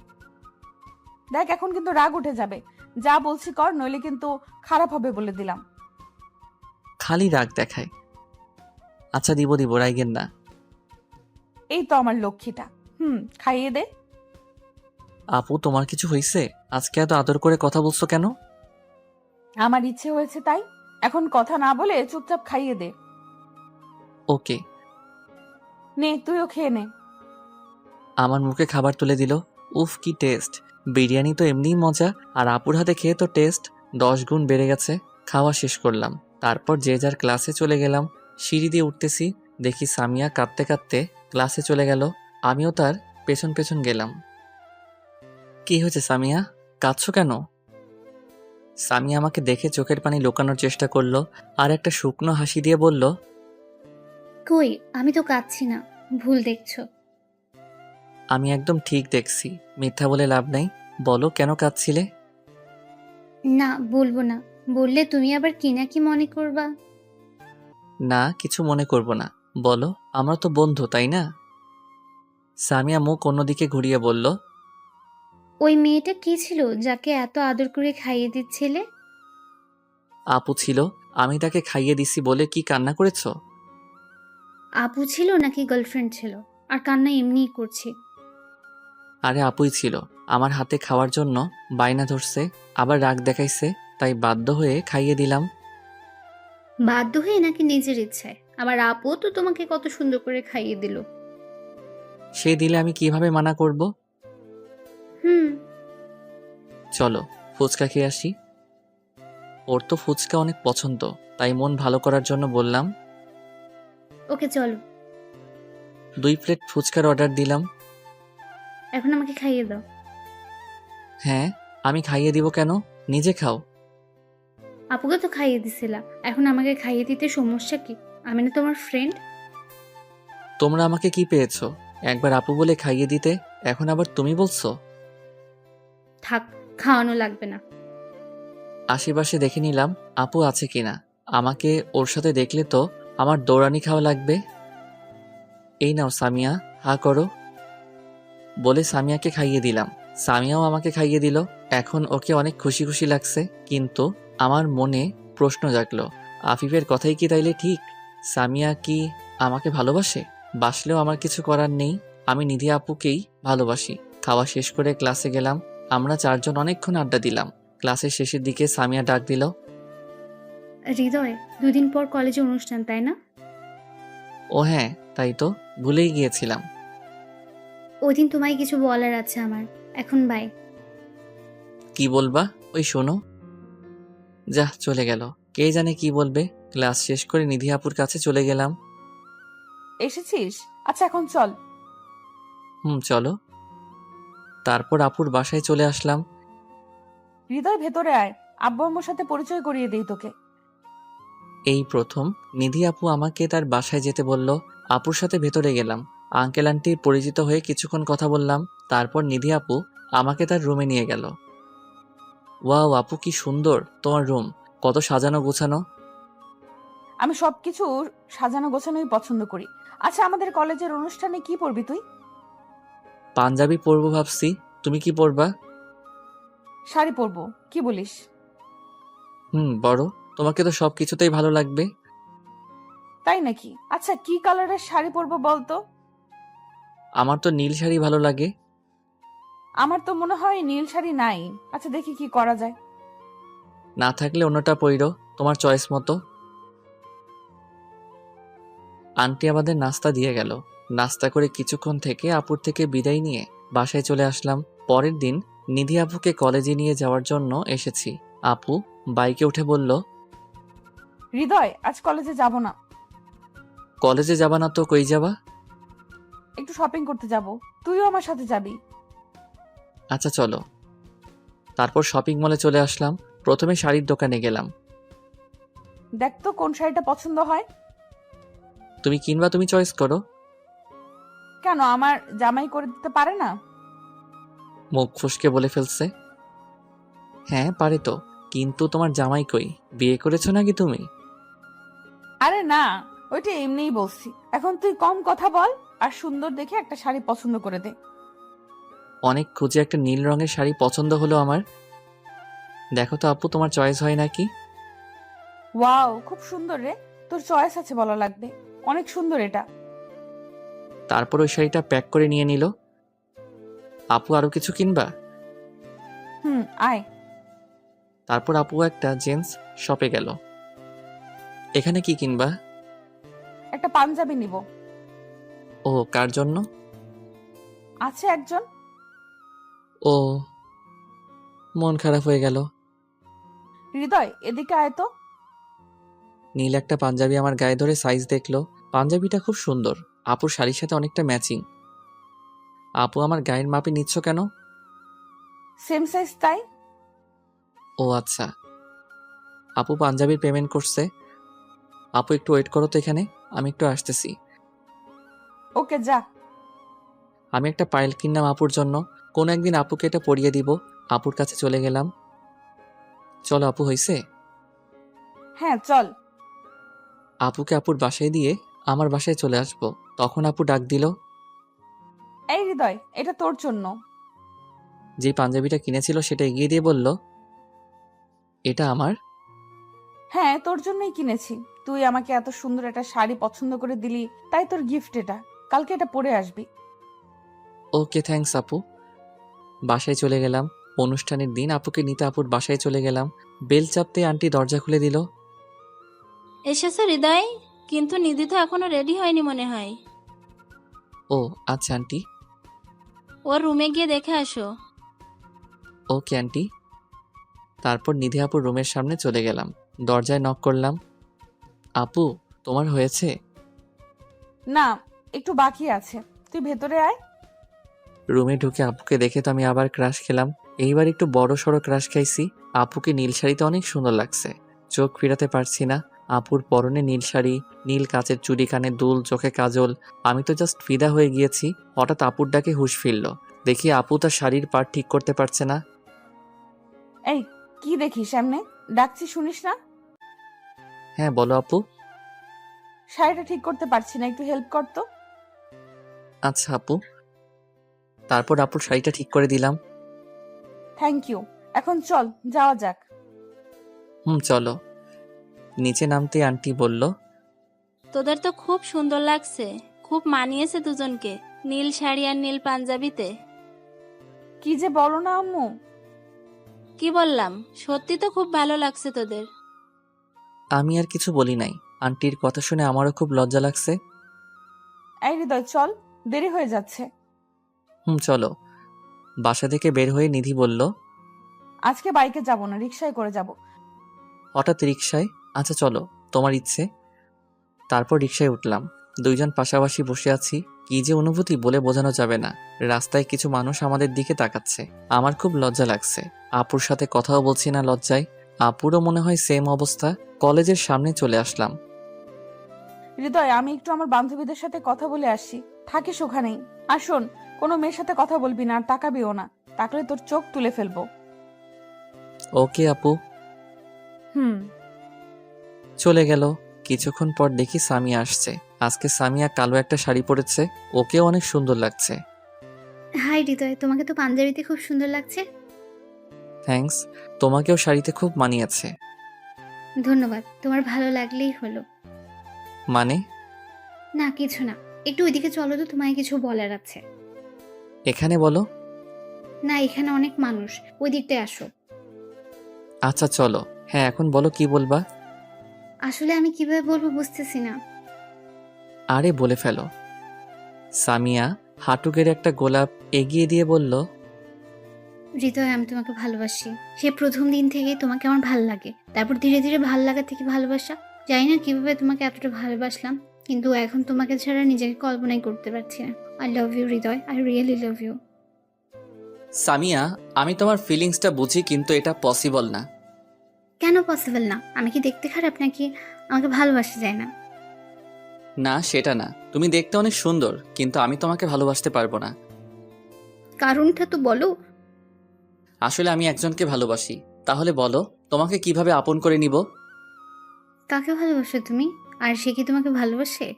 B: দেখ, এখন কিন্তু রাগ উঠে যাবে। যা বলছি কর, নইলে কিন্তু খারাপ হবে বলে দিলাম।
A: খালি রাগ দেখায়। আচ্ছা দিব দিব, রাইগেন না।
B: এই তো আমার লক্ষ্মীটা। খাইয়ে দে।
A: আপু তোমার কিছু হয়েছে? আজকে এত আদর করে কথা বলছো কেন?
B: আমার ইচ্ছে হয়েছে তাই। এখন কথা না বলে চুপচাপ খাইয়ে দে।
A: ওকে।
B: নে, তুইও খেয়ে নে।
A: আমার মুখে খাবার তুলে দিল। উফ কি টেস্ট! বিরিয়ানি তো এমনিই মজা, আর আপুর হাতে খেয়ে তো টেস্ট 10 গুণ বেড়ে গেছে। খাওয়া শেষ করলাম, তারপর যে যার ক্লাসে চলে গেলাম। সিঁড়ি দিয়ে উঠতেছি, দেখি সামিয়া কাঁদতে কাঁদতে ক্লাসে চলে গেল। আমিও তার পেছন পেছন গেলাম। কি হয়েছে সামিয়া, কাঁদছো কেন? সামিয়া আমাকে দেখে চোখের পানি লুকানোর চেষ্টা করলো, আর একটা শুকনো হাসি দিয়ে বলল,
H: কই, আমি তো কাঁদছি না, ভুল দেখছো।
A: আমি একদম ঠিক দেখছি, মিথ্যা বলে লাভ নাই। বলো কেন কাঁদছিলে?
H: না, বলবো না। বললে তুমি আবার কি না কি মনে করবা।
A: না, কিছু মনে করব না, বলো, আমরা তো বন্ধু তাই না? সামিয়া মুখ অন্যদিকে ঘুরিয়ে বলল,
H: ওই মেয়েটা কি ছিল যাকে এত আদর করে খাইয়ে দিচ্ছিলে?
A: আপু ছিল, আমি তাকে খাইয়ে দিছি বলে কি কান্না করেছো?
H: আপু ছিল নাকি গার্লফ্রেন্ড ছিল? আর কান্না এমনিই করছি।
A: আরে আপুই ছিল, আমার হাতে খাওয়ার জন্য বায়না ধরছে, আবার রাগ দেখাইছে, তাই বাধ্য হয়ে খাইয়ে দিলাম।
H: বাধ্য হয়ে নাকি নিজের ইচ্ছায়? আমার আপু তো তোমাকে কত সুন্দর করে খাইয়ে দিল।
A: সে দিলে আমি কিভাবে মানা করব?
H: হুম।
A: চলো ফুচকা খেয়ে আসি। ওর তো ফুচকা অনেক পছন্দ, তাই মন ভালো করার জন্য বললাম।
H: ওকে চলো।
A: 2 প্লেট ফুচকার অর্ডার দিলাম।
H: এখন আমাকে খাইয়ে দাও।
A: হ্যাঁ, আমি খাইয়ে দিব কেন, নিজে খাও।
H: আপুকে তো খাইয়ে দিছিলা, এখন আমাকে খাইয়ে দিতে সমস্যা কি? আমি না তোমার ফ্রেন্ড?
A: তোমরা আমাকে কি পেয়েছো? একবার আপু বলে খাইয়ে দিতে, এখন আবার তুমি বলছো?
H: থাক, খাওয়ানো লাগবে না।
A: আশেপাশে দেখে নিলাম আপু আছে কিনা। আমাকে ওর সাথে দেখলে তো আমার দৌড়ানি খাওয়া লাগবে। এই নাও সামিয়া, হা করো বলে সামিয়াকে খাইয়ে দিলাম। সামিয়াও আমাকে খাইয়ে দিল। এখন ওকে অনেক খুশি খুশি লাগছে, কিন্তু আমার মনে প্রশ্ন জাগলো, আফিফের কথাই কি তাইলে ঠিক? সামিয়া কি আমাকে ভালোবাসে? বাসলেও আমার কিছু করার নেই, আমি নিধি আপুকেই ভালোবাসি। খাওয়া শেষ করে ক্লাসে গেলাম। আমরা চারজন অনেকক্ষণ আড্ডা দিলাম। ক্লাসের শেষের দিকে সামিয়া ডাক দিল,
H: হৃদয়, 2 দিন পর কলেজে অনুষ্ঠান, তাই না?
A: ও হ্যাঁ, তাই তো, ভুলেই গিয়েছিলাম।
H: ওই দিন তোমায় কিছু বলার আছে আমার। এখন বাই।
A: কি বলবা? ওই শোনো। যা, চলে গেল। কে জানে কি বলবে। ক্লাস শেষ করে নিধি আপুর কাছে চলে গেলাম।
B: এসেছিস? আচ্ছা এখন চল।
A: চলো। তারপর আপুর বাসায় চলে আসলাম।
B: হৃদয় ভেতরে আয়, আব্বু আম্মুর সাথে পরিচয় করিয়ে দেই তোকে।
A: এই প্রথম নিধি আপু আমাকে তার বাসায় যেতে বলল। আপুর সাথে ভেতরে গেলাম। আঙ্কেল আন্টি পরিচিত হয়ে কিছুক্ষণ কথা বললাম। তারপর নিধি আপু আমাকে তার রুমে নিয়ে গেল। ওয়াও আপু, কি সুন্দর তোমার রুম, কত সাজানো গোছানো।
B: আমি সবকিছু সাজানো গোছানোই পছন্দ করি। আচ্ছা, আমাদের কলেজের অনুষ্ঠানে কি পরবি তুই?
A: পাঞ্জাবি পরবো ভাবছি, তুমি কি পরবা?
B: শাড়ি পরবো, কি বলিস?
A: বড়, তোমাকে তো সবকিছুতেই ভালো লাগবে।
B: তাই নাকি? আচ্ছা, কি কালারের শাড়ি পরবো বলতো?
A: আমার তো নীল শাড়ি ভালো লাগে।
B: আমার তো মনে হয় নীল শাড়ি নাই। আচ্ছা, দেখি কি করা যায়।
A: না থাকলে অন্যটা পইরো, তোমার চয়েস মতো। আন্টি আমাদের নাস্তা দিয়ে গেল। নাস্তা করে কিছুক্ষণ থেকে আপুর থেকে বিদায় নিয়ে বাসায় চলে আসলাম। পরের দিন নিধি আপুকে কলেজে নিয়ে যাওয়ার জন্য এসেছি। আপু বাইকে উঠে বলল,
B: হৃদয়, আজ কলেজে যাব না।
A: কলেজে যাবা না তো কই যাবা?
B: একটু শপিং করতে যাব, তুইও আমার সাথে যাবি।
A: আচ্ছা চলো। তারপর শপিং মলে চলে আসলাম। প্রথমে শাড়ির দোকানে গেলাম।
B: দেখ তো কোন শাড়িটা পছন্দ হয়।
A: তুমি কিনবা, তুমি চয়েস করো।
B: কেন, আমার জামাই করে দিতে পারে না?
A: মুখ ফুসকে বলে ফেলছে। হ্যাঁ পারে তো, কিন্তু তোমার জামাই কই? বিয়ে করেছো নাকি তুমি?
B: আরে না, ওইটা এমনিই বলছি। এখন তুই কম কথা বল আর সুন্দর দেখে একটা শাড়ি পছন্দ করে দে।
A: অনেক খুঁজে একটা নীল রঙের শাড়ি পছন্দ হলো আমার। দেখো তো আপু, তোমার চয়েস হয় নাকি?
B: ওয়াও, খুব সুন্দর রে। তোর চয়েস আছে বলা লাগবে, অনেক সুন্দর এটা।
A: তারপর ওই শাড়িটা প্যাক করে নিয়ে নিল। আপু আরো কিছু কিনবা?
B: আয়।
A: তারপর আপু একটা জেন্টস শপে গেল। এখানে কি কিনবা?
B: একটা পাঞ্জাবি নিব।
A: ও, কার জন্য?
B: আছে একজন।
A: ও, মন খারাপ হয়ে গেল।
B: হৃদয়, এদিকে আয় তো।
A: নীল একটা পাঞ্জাবি আমার গায়ে ধরে সাইজ দেখলো। পাঞ্জাবিটা খুব সুন্দর, আপুর শাড়ির সাথে অনেকটা ম্যাচিং। আপু আমার গায়ের মাপে নিচ্ছ কেন?
B: সেম সাইজ তাই।
A: ও আচ্ছা। আপু পাঞ্জাবির পেমেন্ট করছে। আপু একটু ওয়েট করো তো এখানে, আমি একটু আসতেছি।
B: ওকে, যা।
A: আমি একটা পায়েল কিনলাম আপুর জন্য। কোনো একদিন আপুকে এটা পরিয়ে দিব। আপুর কাছে চলে গেলাম। চলো আপু, হইছে?
B: হ্যাঁ চল।
A: আপুকে আপুর বাসায় দিয়ে আমার বাসায় চলে আসবো। তখন আপু ডাক দিল।
B: এই হৃদয়, এটা তোর জন্য।
A: যে পাঞ্জাবিটা কিনেছিল সেটা এগিয়ে দিয়ে বলল, এটা আমার?
B: হ্যাঁ, তোর জন্যই কিনেছি। তুই আমাকে এত সুন্দর একটা শাড়ি পছন্দ করে দিলি, তাই তোর গিফট এটা। কালকে এটা পরে আসবি।
A: ওকে থ্যাঙ্কস আপু। বাসায় চলে গেলাম। অনুষ্ঠানের দিন আপুকে নিতে আপুর বাসায় চলে গেলাম। বেল চাপতে আন্টি দরজা খুলে দিল।
J: এসেছে হৃদয়, কিন্তু নিধি তো এখনো রেডি হয়নি মনে হয়।
A: ও আচ্ছা আন্টি।
J: ওর রুমে গিয়ে দেখে আসো।
A: Okay aunty. তারপর নিধি আপুর রুমের সামনে চলে গেলাম। দরজায় নক করলাম। আপু, তোমার হয়েছে?
B: না, একটু বাকি আছে। তুই ভেতরে আয়।
A: রুমে ঢুকে আপুকে দেখে তো আমি আবার ক্রাশ খেলাম। এইবার একটু বড় সড়ো ক্রাশ খাইছি। আপুকে নীল শাড়িতে অনেক সুন্দর লাগছে, চোখ ফিরাতে পারছি না। আপুর পরনে নীল শাড়ি, নীল কাচের চুড়ি, কানে দুল, চোখে কাজল। আমি তো জাস্ট ফিদা হয়ে গিয়েছি। হঠাৎ আপুর ডাকে হুঁশ ফিরল। দেখি আপু তার শাড়ির পাড় ঠিক করতে পারছে না।
B: এই কি দেখিস সামনে? ডাকছি শুনিস না?
A: হ্যাঁ বলো আপু।
B: শাড়িটা ঠিক করতে পারছি না, একটু হেল্প কর তো।
A: আচ্ছা আপু। তারপর আপুর শাড়িটা ঠিক করে দিলাম।
B: Thank you. এখন চল যাওয়া যাক।
A: চলো। নিচে নামতে আন্টি বলল,
J: তোদের তো খুব সুন্দর লাগছে, খুব মানিয়েছে দুজনকে, নীল শাড়ি আর নীল পাঞ্জাবিতে।
B: কি যে বলো না আম্মু।
J: কি বললাম, সত্যি তো খুব ভালো লাগছে তোদের।
A: আমি আর কিছু বলি নাই। আন্টির কথা শুনে আমারও খুব লজ্জা লাগছে।
B: এই হৃদয় চল, দেরি হয়ে যাচ্ছে।
A: চলো। বাসা থেকে বের হয়ে নিধি বলল,
B: আজকে বাইকে যাব না, রিকশায় করে যাব।
A: হঠাৎ রিকশায়? আচ্ছা চলো, তোমার ইচ্ছে। তারপর রিকশায় উঠলাম। দুইজন পাশাপাশি বসে আছি। কি যে অনুভূতি বলে বোঝানো যাবে না। রাস্তায় কিছু মানুষ আমাদের দিকে তাকাচ্ছে। আমার খুব লজ্জা লাগছে। আপুর সাথে কথাও বলছি না লজ্জায়। আপুরও মনে হয় সেম অবস্থা। কলেজের সামনে চলে আসলাম।
B: হৃদয়, আমি একটু আমার বান্ধবীদের সাথে কথা বলে আসি, থাকিস ওখানেই। আর শোন, কোনো মেয়ের সাথে কথা বলবি না আর তাকাবিও না, তাকলে তোর চোখ তুলে ফেলবো।
A: ওকে আপু।
B: হুম।
A: চলে গেল। কিছুক্ষণ পর দেখি সামিয়া আসছে। আজকে সামিয়া কালো একটা শাড়ি পরেছে। ওকেও অনেক সুন্দর লাগছে।
H: হাই হৃদয়, তোমাকে তো পাঞ্জাবিতে খুব সুন্দর লাগছে।
A: থ্যাঙ্কস। তোমাকেও শাড়িতে খুব মানিয়েছে।
H: ধন্যবাদ, তোমার ভালো লাগলেই হলো।
A: মানে?
H: না কিছু না, একটু ওইদিকে চলো তো, তোমায় কিছু বলার আছে।
A: এখানে বলো।
H: না, এখানে অনেক মানুষ, ওই দিকটায় আসো।
A: আচ্ছা চলো। হ্যাঁ এখন বলো কি বলবা।
H: আসলে আমি কিভাবে বলবো বুঝতেছি না।
A: আরে বলে ফেলো। সামিয়া হাঁটু গেড়ে একটা গোলাপ এগিয়ে দিয়ে বলল,
H: হৃদয়, আমি তোমাকে ভালোবাসি। সে প্রথম দিন থেকেই তোমাকে আমার ভাল লাগে, তারপর ধীরে ধীরে ভাল লাগা থেকে ভালোবাসা। জানি না কিভাবে তোমাকে এতটা ভালোবাসলাম, কিন্তু এখন তোমাকে ছাড়া নিজেকে কল্পনাই করতে পারছি না। I love you Hridoy, I really love you.
A: Samia আমি তোমার ফিলিংসটা বুঝি, কিন্তু এটা পসিবল না।
H: কেন পসিবল না? আমি কি দেখতে খারাপ নাকি আমাকে ভালোবাসা যায় না?
A: না সেটা না, তুমি দেখতে অনেক সুন্দর, কিন্তু আমি তোমাকে ভালোবাসতে পারবো না।
H: কারণটা তো বলো।
A: আসলে আমি একজনকে ভালোবাসি। তাহলে বলো তোমাকে কিভাবে আপন করে নিব।
H: কাকে ভালোবাসো তুমি? আর সে কি তোমাকে ভালোবাসে?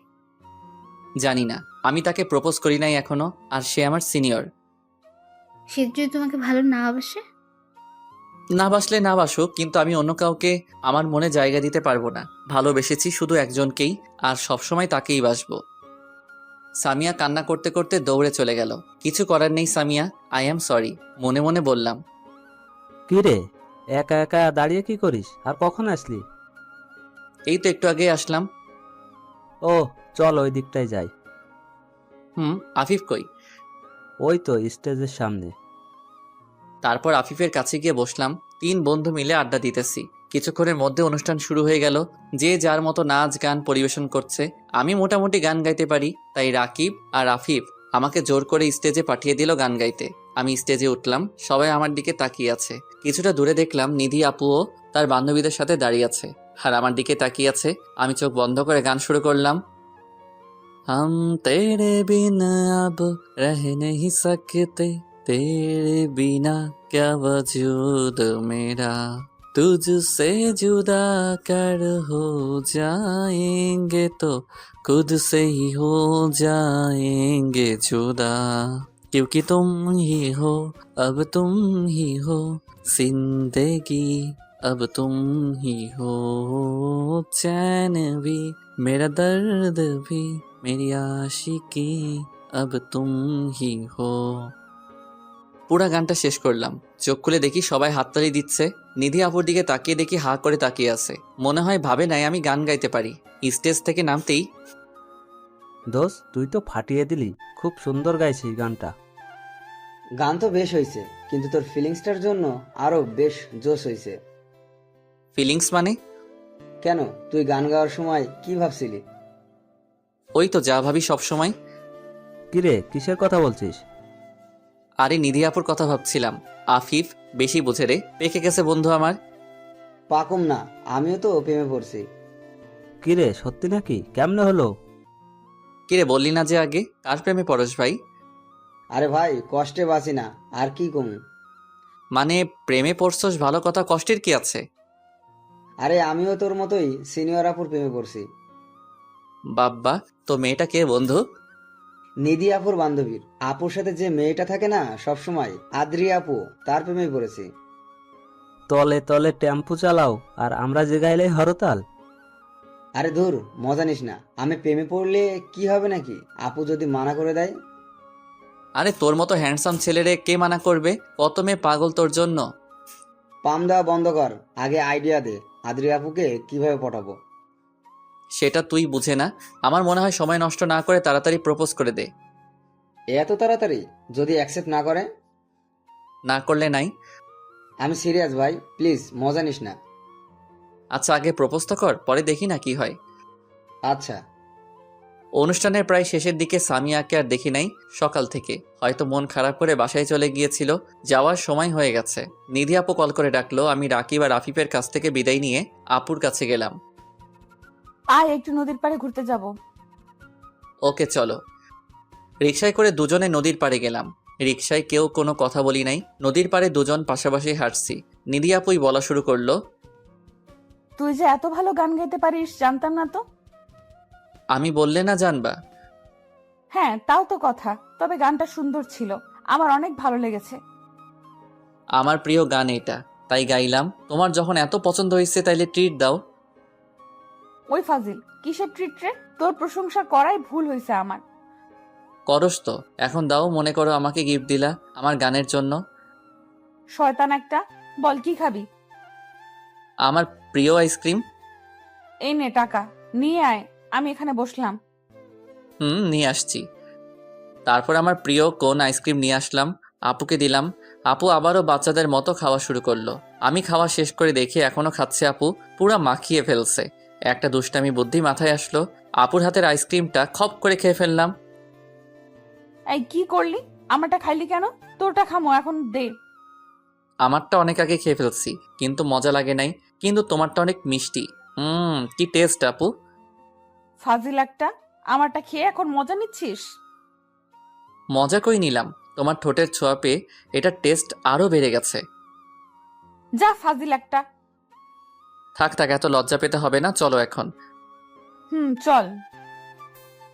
A: জানি না, আমি তাকে প্রপোজ করি নাই এখনো, আর সে আমার সিনিয়র।
H: সে যদি তোমাকে ভালো না বাসে?
A: না বাসলে না বাসুক, কিন্তু আমি অন্য কাউকে আমার মনে জায়গা দিতে পারবো না। ভালোবেসেছি শুধু একজনকেই, আর সবসময় তাকেই বাসবো। সামিয়া কান্না করতে করতে দৌড়ে চলে গেল। কিছু করার নেই সামিয়া, আই অ্যাম সরি, মনে মনে বললাম।
G: কি রে, একা একা দাঁড়িয়ে কি করিস? আর কখন আসলি?
A: এই তো একটু আগে আসলাম।
G: ও চল ওই দিকটায় যাই।
A: আফিফ কই?
G: ওই তো স্টেজের সামনে।
A: তারপর আফিফের কাছে গিয়ে বসলাম। 3 বন্ধু মিলে আড্ডা দিতেছি। কিছুক্ষণের মধ্যে অনুষ্ঠান শুরু হয়ে গেল। যে যার মতো নাচ গান পরিবেশন করছে। আমি মোটামুটি গান গাইতে পারি, তাই রাকিব আর আফিফ আমাকে জোর করে স্টেজে পাঠিয়ে দিল গান গাইতে। আমি স্টেজে উঠলাম, সবাই আমার দিকে তাকিয়ে আছে। কিছুটা দূরে দেখলাম নিধি আপুও তার বান্ধবীদের সাথে দাঁড়িয়ে আছে, আর আমার দিকে তাকিয়ে আছে। আমি চোখ বন্ধ করে গান শুরু করলাম। हम तेरे बिना अब रह नहीं सकते, तेरे बिना क्या वजूद मेरा, तुझसे जुदा कर हो जाएंगे तो खुद से ही हो जाएंगे जुदा, क्योंकि तुम ही हो, अब तुम ही हो जिंदगी, अब तुम ही हो चैन भी मेरा दर्द भी मेरी आशिकी, अब तुम ही हो। পুরা গানটা শেষ করলাম। চোখ খুলে দেখি সবাই হাততালি দিচ্ছে। নিধি আপুর দিকে তাকিয়ে দেখি হা করে তাকিয়ে আছে। মনে হয় ভাবে নাই আমি গান গাইতে পারি। স্টেজ থেকে নামতেই,
G: দোস্ত তুই তো ফাটিয়ে দিলি, খুব সুন্দর গাইছিস গানটা।
D: গান তো বেশ হয়েছে, কিন্তু তোর ফিলিংসটার জন্য আরো বেশ জোশ হয়েছে।
A: ফিলিংস মানে?
D: কেন, তুই গান গাওয়ার সময় কি ভাবছিলি?
A: ওই তো যা ভাবি সব সময়।
G: কিরে কিসের কথা বলছিস?
A: আরে নিধি আপুর কথা ভাবছিলাম। আফিফ বেশি বুঝে রে, পেকে গেছে বন্ধু আমার।
D: পাকুম না, আমিও তো প্রেমে পড়ছি।
G: কিরে সত্যি নাকি? কেমনে হলো?
A: কিরে বললি না যে আগে? কার প্রেমে পরশ ভাই?
D: আরে ভাই, কষ্টে বাঁচি না, আর কি কমু।
A: মানে প্রেমে পড়ছস ভালো কথা, কষ্টের কি আছে?
D: আরে আমিও তোর মতোই সিনিয়র আপুর প্রেমে পড়ছি।
A: বাব্বা, তো মেয়েটা কে বন্ধু?
D: নিধি আপুর বান্ধবীর। আপুর সাথে যে মেয়েটা থাকে না সব সময়, আদ্রি আপু, তার প্রেমেই পড়েছি।
G: তলে তলে টেম্পু চালাও আর আমরা যে গাইলে হরতাল।
D: আরে ধুর, মজা নিস না। আমি প্রেমে পড়লে কি হবে নাকি, আপু যদি মানা করে দেয়?
A: আরে তোর মতো হ্যান্ডসাম ছেলেরে কে মানা করবে? কত মেয়ে পাগল তোর জন্য।
D: পাম দেওয়া বন্ধ কর, আগে আইডিয়া দে আদ্রি আপুকে কিভাবে পটাবো।
A: সেটা তুই বুঝে না। আমার মনে হয় সময় নষ্ট না করে তাড়াতাড়ি প্রপোজ করে দে।
D: এত তাড়াতাড়ি? যদি অ্যাকসেপ্ট না করে?
A: না করলে নাই।
D: আমি সিরিয়াস ভাই, প্লিজ মজা নিস না।
A: আচ্ছা আগে প্রপোজ তো কর, পরে দেখি না কি হয়।
D: আচ্ছা।
A: অনুষ্ঠানের প্রায় শেষের দিকে সামিয়াকে আর দেখি নাই সকাল থেকে। হয়তো মন খারাপ করে বাসায় চলে গিয়েছিল। যাওয়ার সময় হয়ে গেছে। নিধি আপু কল করে ডাকলো। আমি রাকিব আর আফিফের কাছ থেকে বিদায় নিয়ে আপুর কাছে গেলাম।
B: আয় একটু নদীর পাড়ে ঘুরতে যাব।
A: ওকে চলো। রিকশায় করে দুজনে নদীর পাড়ে গেলাম। রিকশায় কেউ কোনো কথা বলি নাই। নদীর পাড়ে দুজন পাশাপাশি হাঁটছি। নিধি আপুই বলা শুরু করলো,
B: তুই যে এত ভালো গান গাইতে পারিস জানতাম না তো।
A: আমি বললে না জানবা?
B: হ্যাঁ তাও তো কথা, তবে গানটা সুন্দর ছিল, আমার অনেক ভালো লেগেছে।
A: আমার প্রিয় গান এটা, তাই গাইলাম। তোমার যখন এত পছন্দ হয়েছে তাইলে ট্রিট দাও।
B: ওই ফাজিল, কিসের ট্রিট রে? তোর প্রশংসা করাই ভুল হয়েছে আমার।
A: করস তো, এখন দাও। মনে করো আমাকে গিফট দিলা আমার গানের জন্য।
B: শয়তান একটা, বল কি খাবি?
A: আমার প্রিয় আইসক্রিম।
B: এই নে টাকা, নিয়ে আয়, আমি এখানে বসলাম।
A: নিয়ে আসছি। তারপর আমার প্রিয় কোন আইসক্রিম নিয়ে আসলাম, আপুকে দিলাম। আপু আবারও বাচ্চাদের মতো খাওয়া শুরু করলো। আমি খাওয়া শেষ করে দেখি এখনো খাচ্ছে আপু, পুরা মাখিয়ে ফেলছে। একটা দুষ্টামি বুদ্ধি মাথায় আসলো, আপুর হাতের আইসক্রিমটা খপ করে খেয়ে ফেললাম।
B: এই কি করলি? আমারটা খাইলি কেন? তোরটা খামো, এখন দে।
A: আমারটা অনেক আগে খেয়ে ফেলছি, কিন্তু মজা লাগে নাই। কিন্তু তোমারটা অনেক মিষ্টি। কি টেস্ট আপু।
B: ফাজিল একটা, আমারটা খেয়ে এখন মজা নিচ্ছিস?
A: মজা কই নিলাম, তোমার ঠোঁটের ছোঁয়া পেয়ে এটার টেস্ট আরো বেড়ে গেছে।
B: যা ফাজিল একটা।
A: থাক থাক, এত লজ্জা পেতে হবে না, চলো এখন।
B: চল।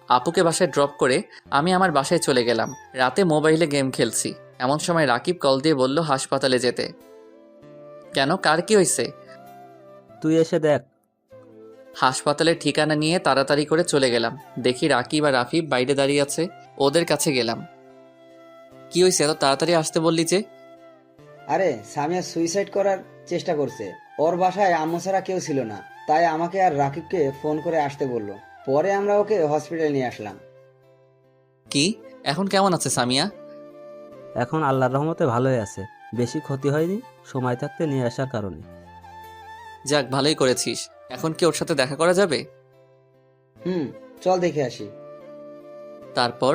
A: আপুকে বাসায় ড্রপ করে আমি আমার বাসায় চলে গেলাম। রাতে মোবাইলে গেম খেলছি, এমন সময় রাকিব কল দিয়ে বলল হাসপাতালে যেতে। কেন, কার কি হয়েছে?
G: তুই এসে দেখ।
A: হাসপাতালের ঠিকানা নিয়ে তাড়াতাড়ি করে চলে গেলাম। দেখি রাকিব আর আফিফ বাইরে দাঁড়িয়ে আছে। ওদের কাছে গেলাম। কি হয়েছে, এত তাড়াতাড়ি আসতে বললি যে?
D: আরে সামিয়া সুইসাইড করার চেষ্টা করছে। ওর বাসায় আম্মু ছাড়া কেউ ছিল না, তাই আমাকে আর রাকিবকে ফোন করে আসতে বললো। পরে আমরা ওকে হসপিটালে নিয়ে আসলাম।
A: কি, এখন কেমন আছে সামিয়া?
G: এখন আল্লাহর রহমতে ভালোই আছে, বেশি ক্ষতি হয়নি সময় থাকতে নিয়ে আসার কারণে।
A: যাক, ভালোই করেছিস। এখন কি ওর সাথে দেখা করা যাবে?
D: চল দেখে আসি।
A: তারপর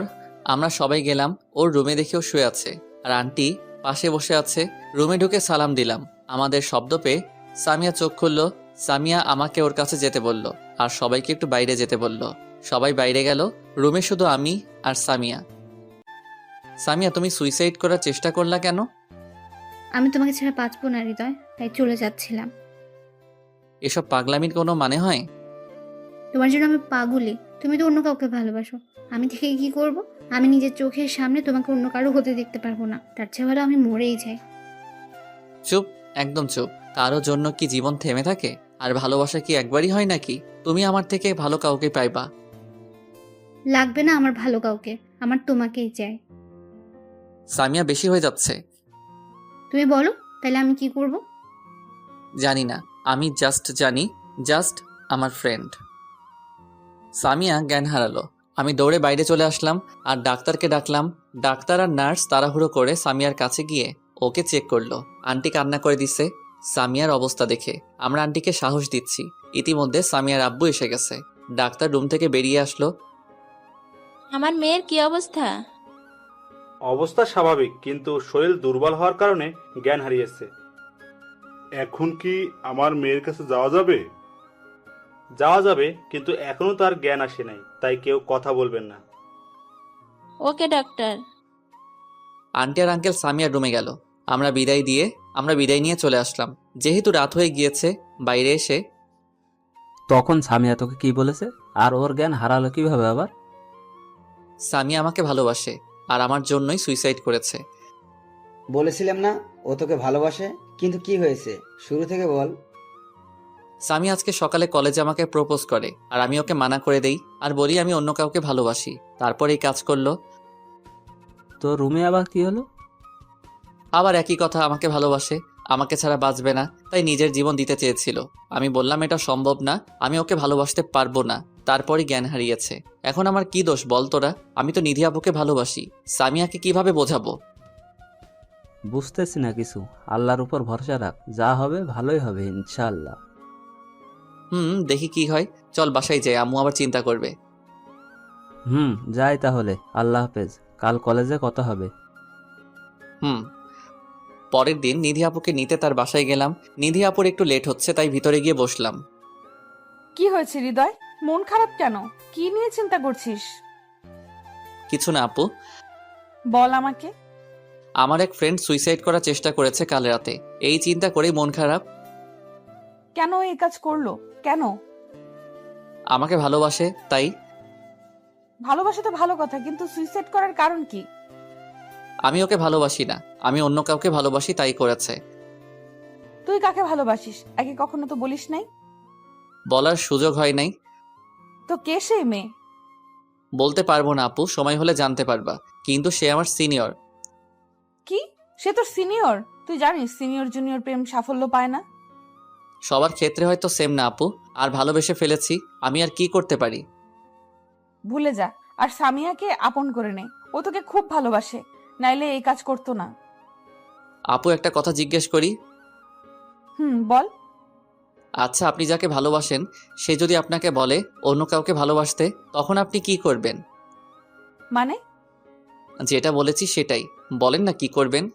A: আমরা সবাই গেলাম। ওর রুমে দেখেও শুয়ে আছে, আর আন্টি পাশে বসে আছে। রুমে ঢুকে সালাম দিলাম। আমাদের শব্দ পেয়ে সামিয়া চোখ খুলল। সামিয়া আমাকে ওর কাছে যেতে বলল, আর সবাইকে একটু বাইরে যেতে বলল। সবাই বাইরে গেল। রুমে শুধু আমি আর সামিয়া। সামিয়া, তুমি সুইসাইড করার চেষ্টা করলা কেন?
H: আমি তোমাকে ছাড়া বাঁচবো না হৃদয়, তাই চলে যাচ্ছিলাম।
A: এসব পাগলামির কোনো মানে হয়?
H: তোমার জন্য আমি পাগলি, তুমি তো অন্য কাউকে ভালোবাসো। আমি থেকে কি করব? আমি নিজের চোখের সামনে তোমাকে অন্য কারো হতে দেখতে পারবো না। তার চেয়ে ভালো আমি মরেই যাই।
A: চুপ, একদম চুপ। কারো জন্য কি জীবন থেমে থাকে? আর ভালোবাসা কি একবারই হয় নাকি? তুমি আমার থেকে ভালো কাউকে পাইবা।
H: লাগবে না আমার ভালো কাউকে, আমার তোমাকেই চাই।
A: সামিয়া, বেশি হয়ে যাচ্ছে।
H: তুমি বলো, তাহলে আমি কি করব?
A: জানি না, আমি জানি জাস্ট আমার ফ্রেন্ড। সামিয়া জ্ঞান হারালো। আমি দৌড়ে বাইরে চলে আসলাম আর ডাক্তারকে ডাকলাম। ডাক্তার আর নার্স তাড়াহুড়ো করে সামিয়ার কাছে গিয়ে ওকে চেক করলো। আন্টি কান্না করে দিছে সামিয়ার অবস্থা দেখে। আমরা আন্টিকে সাহস দিচ্ছি। ইতিমধ্যে সামিয়ার আব্বু এসে গেছে। ডাক্তার রুম থেকে বেরিয়ে আসলো।
J: আমার মেয়ের কি অবস্থা?
K: অবস্থা স্বাভাবিক, কিন্তু শরীর দুর্বল হওয়ার কারণে জ্ঞান হারিয়েছে।
L: এখন কি আমার মেয়ের কাছে যাওয়া যাবে?
K: যাওয়া যাবে, কিন্তু এখনো তার জ্ঞান আসে নাই, তাই কেউ কথা বলবেন না।
J: ওকে ডাক্তার।
A: আন্টি আর আঙ্কেল সামিয়ার রুমে গেল। আমরা বিদায় নিয়ে চলে আসলাম। যেহেতু রাত হয়ে গিয়েছে, বাইরে এসে
G: তখন সামিয়া তোকে কি বলেছে? আর ওর জ্ঞান হারালো কিভাবে আবার?
A: সামিয়া আমাকে ভালোবাসে আর আমার জন্যই সুইসাইড করেছে।
D: বলেছিলাম না ও তোকে ভালোবাসে, কিন্তু কি হয়েছে শুরু থেকে বল।
A: সামিয়া আজকে সকালে কলেজে আমাকে প্রপোজ করে আর আমি ওকে মানা করে দেই আর বলি আমি অন্য কাউকে ভালোবাসি। তারপর এই কাজ করলো।
G: তো রুমে আবার কি হলো?
A: আবার একই কথা, আমাকে ভালোবাসে, আমাকে ছাড়া বাঁচবে না, তাই নিজের জীবন দিতে চেয়েছিল। আমি বললাম এটা সম্ভব না, আমি ওকে ভালোবাসতে পারবো না। তারপরই জ্ঞান হারিয়েছে। এখন আমার কি দোষ বল তোরা? আমি তো নিধি আপুকে ভালোবাসি, সামিয়াকে কিভাবে বোঝাবো?
G: বুঝতেছি না কিছু। আল্লাহর উপর ভরসা রাখ, যা হবে ভালোই হবে ইনশাআল্লাহ।
A: দেখি কি হয়। চল বাসায় যাই, আম্মু আবার চিন্তা করবে।
G: যাই তাহলে। আল্লাহ হাফেজ, কাল কলেজে কথা হবে।
A: পরের দিন নিধি আপুকে নিতে তার বাসায় গেলাম। নিধি আপুর একটু লেট হচ্ছে, তাই ভিতরে গিয়ে বসলাম।
B: কি হয়েছে হৃদয়? মন খারাপ কেন? কি নিয়ে চিন্তা করছিস?
A: কিছু না আপু,
B: বল আমাকে।
A: আমার এক ফ্রেন্ড সুইসাইড করার চেষ্টা করেছে কাল রাতে, এই চিন্তা করেই মন খারাপ।
B: কেন এই কাজ করলো? কেন?
A: আমাকে ভালোবাসে তাই।
B: ভালোবাসা তো ভালো কথা, কিন্তু সুইসাইড করার কারণ কি?
A: আমি ওকে ভালোবাসি না, আমি অন্য কাউকে ভালোবাসি, তাই করেছে।
B: তুই কাকে ভালোবাসিস আগে কখনো তো বলিস নাই।
A: বলার সুযোগ হয় নাই।
B: তো কে সেই মেয়ে?
A: বলতে পারবো না আপু, সময় হলে জানতে পারবা। কিন্তু সে আমার সিনিয়র।
B: কি? সে তোর সিনিয়র? তুই জানিস সিনিয়র জুনিয়র প্রেম সাফল্য পায় না।
A: সবার ক্ষেত্রে হয়তো সেম না আপু, আর ভালোবেসে ফেলেছি, আমি আর কি করতে পারি?
B: ভুলে যা, আর সামিয়াকে আপন করে নে। ও তোকে খুব ভালোবাসে, নাইলে এই কাজ করতো না।
A: আপু একটা কথা জিজ্ঞেস করি?
B: বল।
A: আচ্ছা, আপনি যাকে ভালোবাসেন সে যদি আপনাকে বলে অন্য কাউকে ভালোবাসতে, তখন আপনি কি করবেন?
B: মানে?
A: যেটা বলেছি সেটাই বলেন না, কি করবেন?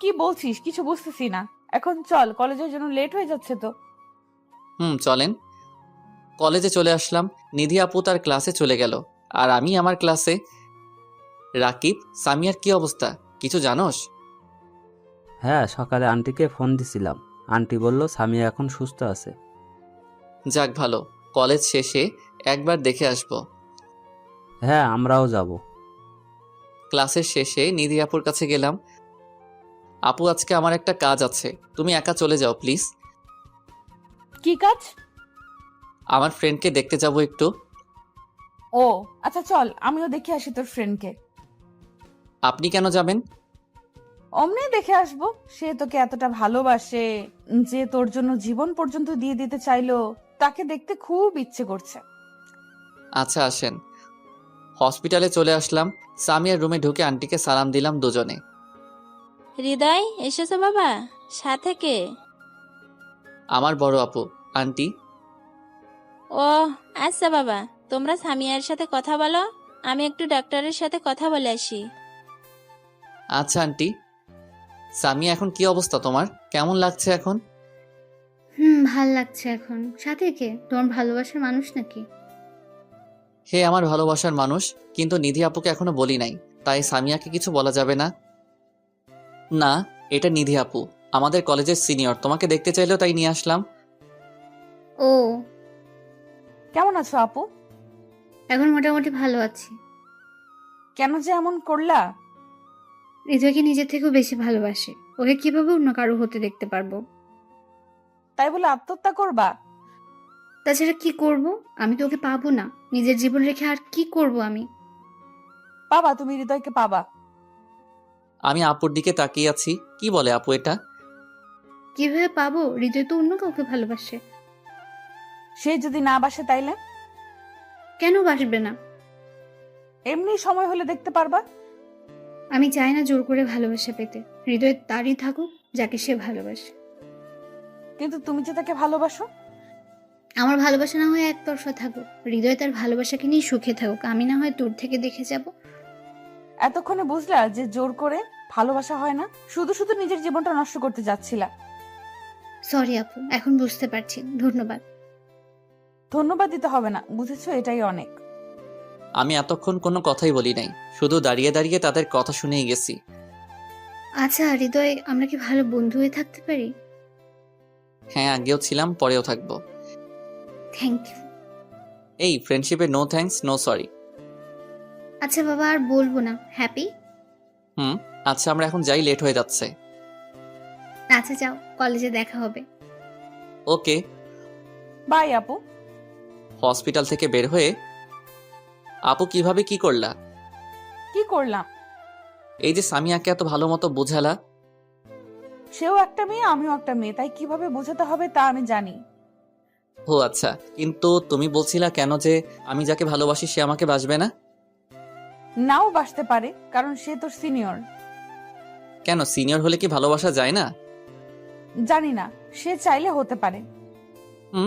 B: কি বলছিস কিছু বুঝতেছি না। এখন চল, কলেজের জন্য লেট হয়ে যাচ্ছে তো।
A: চলেন। কলেজে চলে আসলাম। নিধি আপু তার ক্লাসে চলে গেল আর আমি আমার ক্লাসে। রাকিব, সামিয়ার কি অবস্থা কিছু জানোস?
G: হ্যাঁ, সকালে আন্টিকে ফোন দিছিলাম। আন্টি বলল সামিয়া এখন সুস্থ আছে।
A: যাক ভালো, কলেজ শেষে একবার দেখে আসব।
G: হ্যাঁ, আমরাও যাব।
A: ক্লাসের শেষে নিধি আপুর কাছে গেলাম। আপু আজকে আমার একটা কাজ আছে, তুমি একা চলে যাও প্লিজ।
B: কি কাজ?
A: আমার ফ্রেন্ডকে দেখতে যাব একটু।
B: ও আচ্ছা, চল আমিও দেখে আসি তোর ফ্রেন্ডকে।
A: আপনি কেন যাবেন?
B: অমনি দেখে আসবো। সে তোকে এতটা ভালোবাসে যে তোর জন্য জীবন পর্যন্ত দিয়ে দিতে চাইলো, তাকে দেখতে খুব ইচ্ছে করছে।
A: আচ্ছা আসেন। হসপিটালে চলে আসলাম। সামিয়ার রুমে ঢুকে আন্টিকে সালাম দিলাম দুজনে।
J: হৃদয় এসেছো বাবা? সাথে কে?
A: আমার বড় আপু। আন্টি?
J: ও আচ্ছা বাবা, তোমরা সামিয়ার সাথে কথা বলো, আমি একটু ডাক্তারের সাথে কথা বলে আসি।
A: আচ্ছা আন্টি। সামিয়া এখন কি অবস্থা তোমার? কেমন লাগছে এখন?
H: ভাল লাগছে এখন। সাথে কে? তোমার ভালোবাসার মানুষ নাকি?
A: হে আমার ভালোবাসার মানুষ, কিন্তু নিধি আপুকে এখনো বলি নাই, তাই সামিয়াকে কিছু বলা যাবে না। না, এটা নিধি আপু, আমাদের কলেজের সিনিয়র, তোমাকে দেখতে চাইলো তাই নিয়ে আসলাম।
H: ও,
B: কেমন আছো আপু?
H: এখন মোটামুটি ভালো আছি।
B: কেন যে এমন করলা?
H: হৃদয়কে নিজের থেকেও বেশি ভালোবাসে, ওকে কিভাবে অন্য কারো হতে দেখতে পারবো?
B: তাই বলে আত্মহত্যা করবা?
H: তাছাড়া কি করব? আমি তো ওকে পাবো না। নিজের জীবন রেখে আর কি করব আমি?
B: পাবা, তুমি হৃদয়কে পাবা।
A: আমি আপুর দিকে তাকিয়ে আছি, কি বলে আপু এটা?
H: কিভাবে পাবো? হৃদয় তো অন্য কাউকে ভালোবাসে।
B: সে যদি না বাসে তাইলে?
H: কেন বাসবে না?
B: এমনি সময় হলে দেখতে পারবা।
H: আমি চাই না জোর করে ভালোবাসা পেতে। হৃদয় তারই থাকুক যাকে সে ভালোবাসে।
B: কিন্তু তুমি যে তাকে ভালোবাসো।
H: আমার ভালোবাসা না হয় একতরফা থাকুক, হৃদয় তার ভালোবাসাকে নিয়ে সুখে থাকুক, আমি না হয় দূর থেকে দেখে যাব।
B: এতক্ষণে বুঝলা যে জোর করে ভালোবাসা হয় না, শুধু শুধু নিজের জীবনটা নষ্ট করতে যাচ্ছিলা।
H: সরি আপু, এখন বুঝতে পারছি। ধন্যবাদ।
B: ধন্যবাদ দিতে হবে না, বুঝেছো, এটাই অনেক।
A: আমি এতক্ষণ কোনো কথাই বলি নাই, শুধু দাঁড়িয়ে দাঁড়িয়ে তাদের কথা শুনেই গেছি।
H: আচ্ছা হৃদয়, আমরা কি ভালো বন্ধু হয়ে থাকতে পারি?
A: হ্যাঁ, আগেও ছিলাম, পরেও থাকবো।
H: Thank you.
A: এই ফ্রেন্ডশিপে নো থ্যাঙ্কস নো সরি।
H: আচ্ছা বাবা, আর বলবো না। হ্যাপি?
A: আচ্ছা, আমরা এখন যাই, লেট হয়ে যাচ্ছে।
H: আচ্ছা যাও, কলেজে দেখা হবে।
A: ওকে।
B: বাই আপু।
A: হসপিটাল থেকে বের হয়ে, আপু কিভাবে কি করলা?
B: কি করলাম?
A: এই যে সামিয়াকে এত ভালো মতো বোঝালা।
B: সেও একটা মেয়ে, আমিও একটা মেয়ে, তাই কিভাবে বোঝাতে হবে তা আমি জানি।
A: ও আচ্ছা, কিন্তু তুমি বলছিলা কেন যে আমি যাকে ভালোবাসি সে আমাকে বাসবে না?
B: নাও বাসতে পারে, কারণ সে তোর সিনিয়র।
A: কেন, সিনিয়র হলে কি ভালোবাসা যায় না?
B: জানি না, সে চাইলে হতে পারে।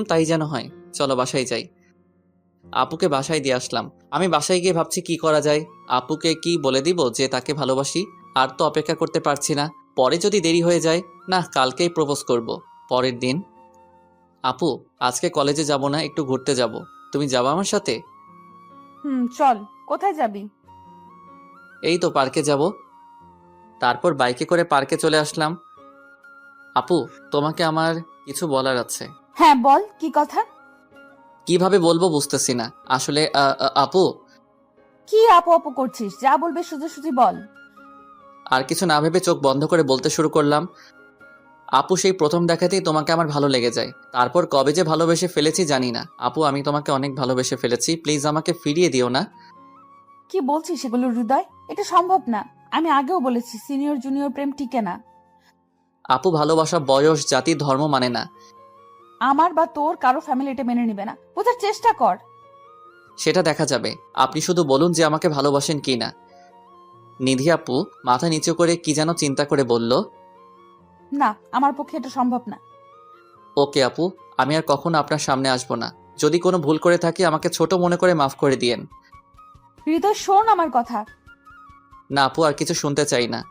A: তাই যেন হয়। চলো বাসায় যাই। আপুকে বাসায় দিয়ে আসলাম। আমি বাসায় গিয়ে ভাবছি কি করা যায়। আপুকে কি বলে দিব যে তাকে ভালোবাসি? আর তো অপেক্ষা করতে পারছি না। পরে যদি দেরি হয়ে যায়, না কালকেই প্রপোজ করব। পরের দিন, আপু আজকে কলেজে যাব না, একটু ঘুরতে যাব, তুমি যাবা আমার সাথে?
B: চল। কোথায় যাবি?
A: এই তো পার্কে যাব। তারপর বাইকে করে পার্কে চলে আসলাম। আপু তোমাকে আমার কিছু বলার আছে।
B: হ্যাঁ বল, কি কথা?
A: কিভাবে বলবো বুঝতেছি না আসলে। আপু,
B: কি আপু আপু করছিস? যা বলবে সোজাসুজি বল।
A: আর কিছু না ভেবে চোখ বন্ধ করে বলতে শুরু করলাম। আপু সেই প্রথম দেখাতেই তোমাকে আমার ভালো লেগে যায়। তারপর কবে যে ভালোবেসে ফেলেছি জানি না। আপু আমি তোমাকে অনেক ভালোবেসে ফেলেছি, প্লিজ আমাকে ফিরিয়ে দিও না।
B: কি বলছিস সেগুলো হৃদয়? এটা সম্ভব না। আমি আগেও বলেছি সিনিয়র জুনিয়র প্রেম টিকে না।
A: আপু ভালোবাসা বয়স জাতি ধর্ম মানে না।
B: আমার বা তোর কারো ফ্যামিলি এটা মেনে নিবে না। বোঝার চেষ্টা কর।
A: সেটা দেখা যাবে। আপনি শুধু বলুন যে আমাকে ভালোবাসেন কি না। নিধি আপু মাথা নিচু করে কি যেন চিন্তা করে বলল,
B: না, আমার পক্ষে এটা সম্ভব না।
A: ওকে আপু, আমি আর কখনো আপনার সামনে আসবো না। যদি কোনো ভুল করে থাকি আমাকে ছোট মনে করে মাফ করে দিয়েন।
B: হৃদয় শোন আমার কথা।
A: না আপু, আর কিছু শুনতে চাই না।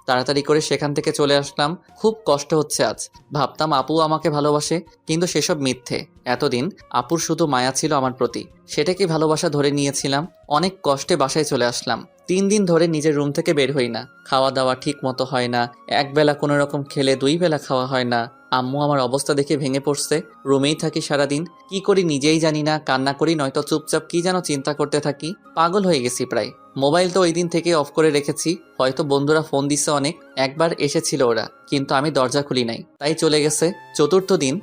A: তাড়াতাড়ি করে সেখান থেকে চলে আসলাম। খুব কষ্ট হচ্ছে আজ। ভাবতাম আপু আমাকে ভালোবাসে, কিন্তু সেসব মিথ্যে। এতদিন আপুর শুধু মায়া ছিল আমার প্রতি, সেটাকে ভালোবাসা ধরে নিয়েছিলাম। অনেক কষ্টে বাসায় চলে আসলাম। 3 দিন ধরে নিজের রুম থেকে বের হই না। খাওয়া দাওয়া ঠিক মতো হয় না। একবেলা কোনো রকম খেলে 2 বেলা খাওয়া হয় না। আম্মু আমার অবস্থা দেখে ভেঙে পড়ছে। রুমেই থাকি সারাদিন। কি করি নিজেই জানি না। কান্না করি, নয়তো চুপচাপ কি যেন চিন্তা করতে থাকি। পাগল হয়ে গেছি প্রায়। মোবাইল তো ওই দিন থেকে অফ করে রেখেছি। হয়তো বন্ধুরা ফোন দিছে অনেক। একবার এসেছিল ওরা, কিন্তু আমি দরজা খুলি নাই, তাই চলে গেছে। 4র্থ দিন।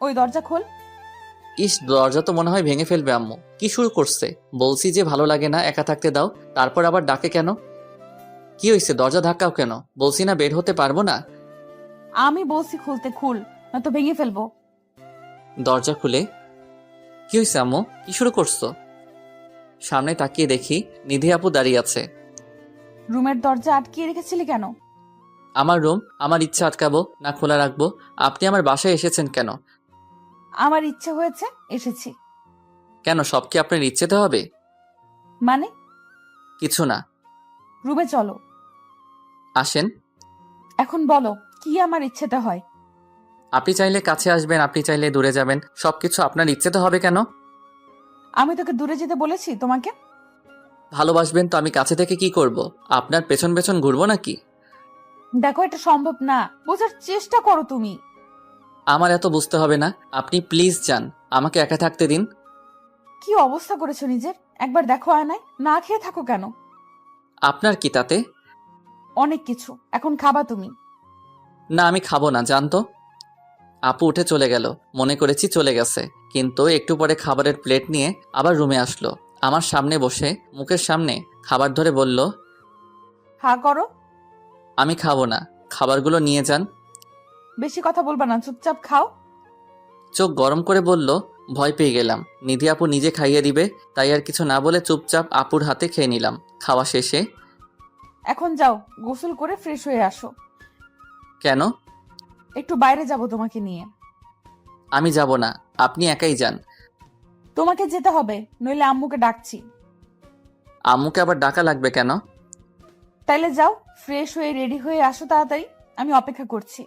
B: ওই দরজা খোল।
A: ইস, দরজা তো মনে হয় ভেঙে ফেলবে আম্মু। কি শুরু করছে? বলছি যে ভালো লাগে না, একা থাকতে দাও, তারপর আবার ডাকে কেন? কি হয়েছে? দরজা ধাক্কাও কেন? বলছি না বের হতে পারবো না।
B: আমি বলছি খুলতে, খুল, নয়তো ভেঙে ফেলবো।
A: দরজা খুলে, কি হয়েছে আম্মু? কি শুরু করছো? সামনে তাকিয়ে দেখি নিধি আপু দাঁড়িয়ে আছে।
B: রুমের দরজা আটকিয়ে রেখেছিলি কেন?
A: আমার রুম, আমার ইচ্ছা আটকাবো না খোলা রাখবো? আপনি আমার বাসায় এসেছেন কেন?
B: আমার ইচ্ছে হয়েছে, এসেছি।
A: কেন, সব কি আপনার ইচ্ছেতে হবে?
B: মানে?
A: কিছু না।
B: রুমে চলো।
A: আসেন।
B: এখন বলো, কি আমার ইচ্ছেতে হয়?
A: আপনি চাইলে কাছে আসবেন, আপনি চাইলে দূরে যাবেন, সবকিছু আপনার ইচ্ছেতে হবে কেন?
B: আমি তোকে দূরে যেতে বলেছি তোমাকে?
A: ভালোবাসবেন তো আমি কাছে থেকে কি করব? আপনার পেছন পেছন ঘুরবো নাকি?
B: দেখো, এটা সম্ভব না। বোঝার চেষ্টা করো তুমি।
A: আমার এত বুঝতে হবে না। আপনি প্লিজ যান, আমাকে একা থাকতে দিন।
B: কি অবস্থা করেছো নিজের? একবার দেখো আয়নায়। না খেয়ে থাকো কেন?
A: আপনার কি তাতে?
B: অনেক কিছু। এখন খাবা তুমি।
A: না আমি খাবো না, জানতো। আপু উঠে চলে গেল। মনে করেছি চলে গেছে, কিন্তু একটু পরে খাবারের প্লেট নিয়ে আবার রুমে আসলো। আমার সামনে বসে মুখের সামনে খাবার ধরে বলল,
B: হা করো।
A: আমি খাবো না, খাবারগুলো নিয়ে যান।
B: বেশি কথা বলবা না, চুপচাপ খাও।
A: চোখ গরম করে বলল, ভয় পেয়ে গেলাম। নিধি আপু নিজে খাইয়ে দিবে, তাই আর কিছু না বলে চুপচাপ আপুর হাতে খেয়ে নিলাম। খাওয়া শেষে,
B: এখন যাও, গোসল করে ফ্রেশ হয়ে আসো।
A: কেন?
B: একটু বাইরে যাব তোমাকে নিয়ে।
A: আমি যাব না, আপনি একাই যান।
B: তোমাকে যেতে হবে, নইলে আম্মুকে ডাকছি।
A: আম্মুকে আবার ডাকা লাগবে কেন?
B: তাইলে যাও, ফ্রেশ হয়ে রেডি হয়ে আসো তাড়াতাড়ি। আমি অপেক্ষা করছি।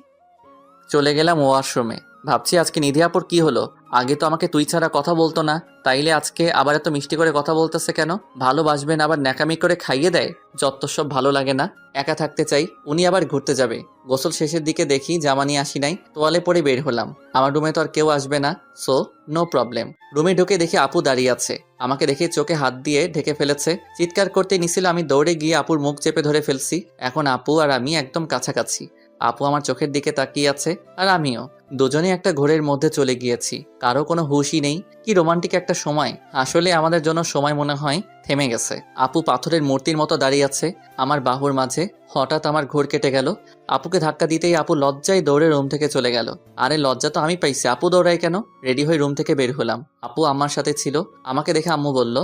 A: চলে গেলাম ওয়াশরুমে। ভাবছি আজকে নিধি আপুর কি হলো? আগে তো আমাকে তুই ছাড়া কথা বলতো না, তাইলে আজকে আবার এত মিষ্টি করে কথা বলতেছে কেন? ভালোবাসবেন আবার ন্যাকামি করে খাইয়ে দেয়, যত সব ভালো লাগে না। একা থাকতে চাই। উনি আবার ঘুরতে যাবে। গোসল শেষের দিকে দেখি জামা নিয়ে আসি নাই, তোয়ালে পরে বের হলাম। আমার রুমে তো আর কেউ আসবে না, সো নো প্রবলেম। রুমে ঢুকে দেখি আপু দাঁড়িয়ে আছে। আমাকে দেখে চোখে হাত দিয়ে ঢেকে ফেলেছে। চিৎকার করতে নিছিল, আমি দৌড়ে গিয়ে আপুর মুখ চেপে ধরে ফেলছি। এখন আপু আর আমি একদম কাছাকাছি। আপু আমার চোখের দিকে তাকিয়ে আছে, আর আমিও। দুজনে একটা ঘোরের মধ্যে চলে গিয়েছি, কারো কোনো হুঁশই নেই। কি রোমান্টিক একটা সময়। আসলে আমাদের জন্য সময় মনে হয় থেমে গেছে। আপু পাথরের মূর্তির মতো দাঁড়িয়ে আছে আমার বাহুর মাঝে। হঠাৎ আমার ঘোর কেটে গেল। আপুকে ধাক্কা দিতেই আপু লজ্জায় দৌড়ে রুম থেকে চলে গেল। আরে লজ্জা তো আমি পাইছি, আপু দৌড়ায় কেন? রেডি হয়ে রুম থেকে বের হলাম। আপু আমার সাথে ছিল। আমাকে দেখে আম্মু বলল,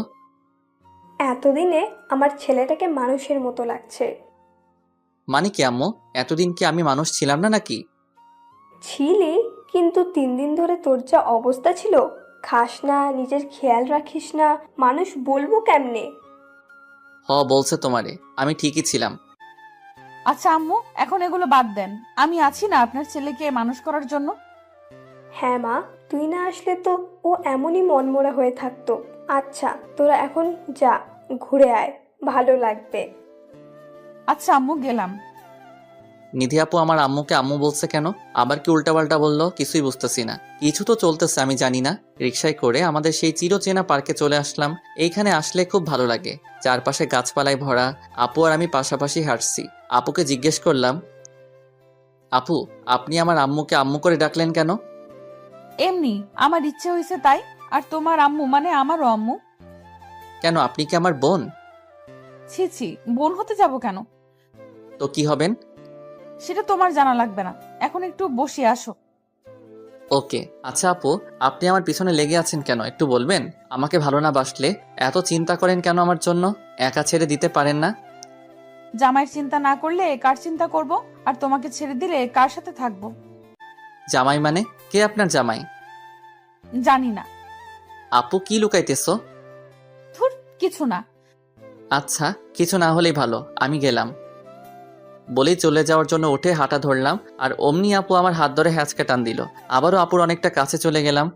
I: এতদিনে আমার ছেলেটাকে মানুষের মতো লাগছে।
A: মানে কি আম্মু? এতদিন কি আমি মানুষ ছিলাম না নাকি?
I: ছিলি, কিন্তু 3 দিন ধরে তোর যা অবস্থা ছিল, খাস না, নিজের খেয়াল রাখিস না, মানুষ বলবো কেমনে?
A: বলছে তোমারে, আমি ঠিকই ছিলাম।
B: আচ্ছা আম্মু, এখন এগুলো বাদ দেন। আমি আছি না আপনার ছেলেকে মানুষ করার জন্য।
I: হ্যাঁ মা, তুই না আসলে তো ও এমনই মনমরা হয়ে থাকতো। আচ্ছা তোরা এখন যা, ঘুরে আয়, ভালো লাগবে।
B: আচ্ছা আম্মু, গেলাম।
A: নিধি আপু আমার আম্মুকে আম্মু বলছে কেন? আবার কি উল্টাপাল্টা বললো? কিছুই বুঝতেছি না। কিছু তো চলতেছে, আমি জানি না। রিকশায় করে আমাদের সেই চিরচেনা পার্কে চলে আসলাম। এইখানে আসলে খুব ভালো লাগে। চারপাশে গাছপালায় ভরা। আপু আর আমি পাশাপাশি হাঁটছি। আপুকে জিজ্ঞেস করলাম, আপু আপনি আমার আম্মুকে আম্মু করে ডাকলেন কেন?
B: এমনি আমার ইচ্ছে হয়েছে তাই। আর তোমার আম্মু মানে আমারও আম্মু।
A: কেন, আপনি কি আমার বোন?
B: ছি ছি, বোন হতে যাব কেন?
A: তো কি হবেন?
B: সেটা তোমার জানা লাগবে না। এখন একটু বসে আসো।
A: ওকে। আচ্ছা আপু, আপনি আমার পিছনে লেগে আছেন কেন একটু বলবেন? আমাকে ভালো না বাসলে এত চিন্তা করেন কেন আমার জন্য? একা ছেড়ে দিতে পারেন না?
B: জামাইয়ের চিন্তা না করলে কার চিন্তা করব? আর তোমাকে ছেড়ে দিলে কার সাথে থাকবো?
A: জামাই মানে? কে আপনার জামাই?
B: জানি না।
A: আপু কি লুকাইতেছো?
B: ধুর, কিছু না।
A: আচ্ছা, কিছু না হলেই ভালো, আমি গেলাম। বলেই চলে যাওয়ার জন্য উঠে হাঁটা ধরলাম, আর অমনি আপু আমার হাত ধরে হ্যাঁচকে টান দিল। আবারও আপুর অনেকটা কাছে চলে গেলাম।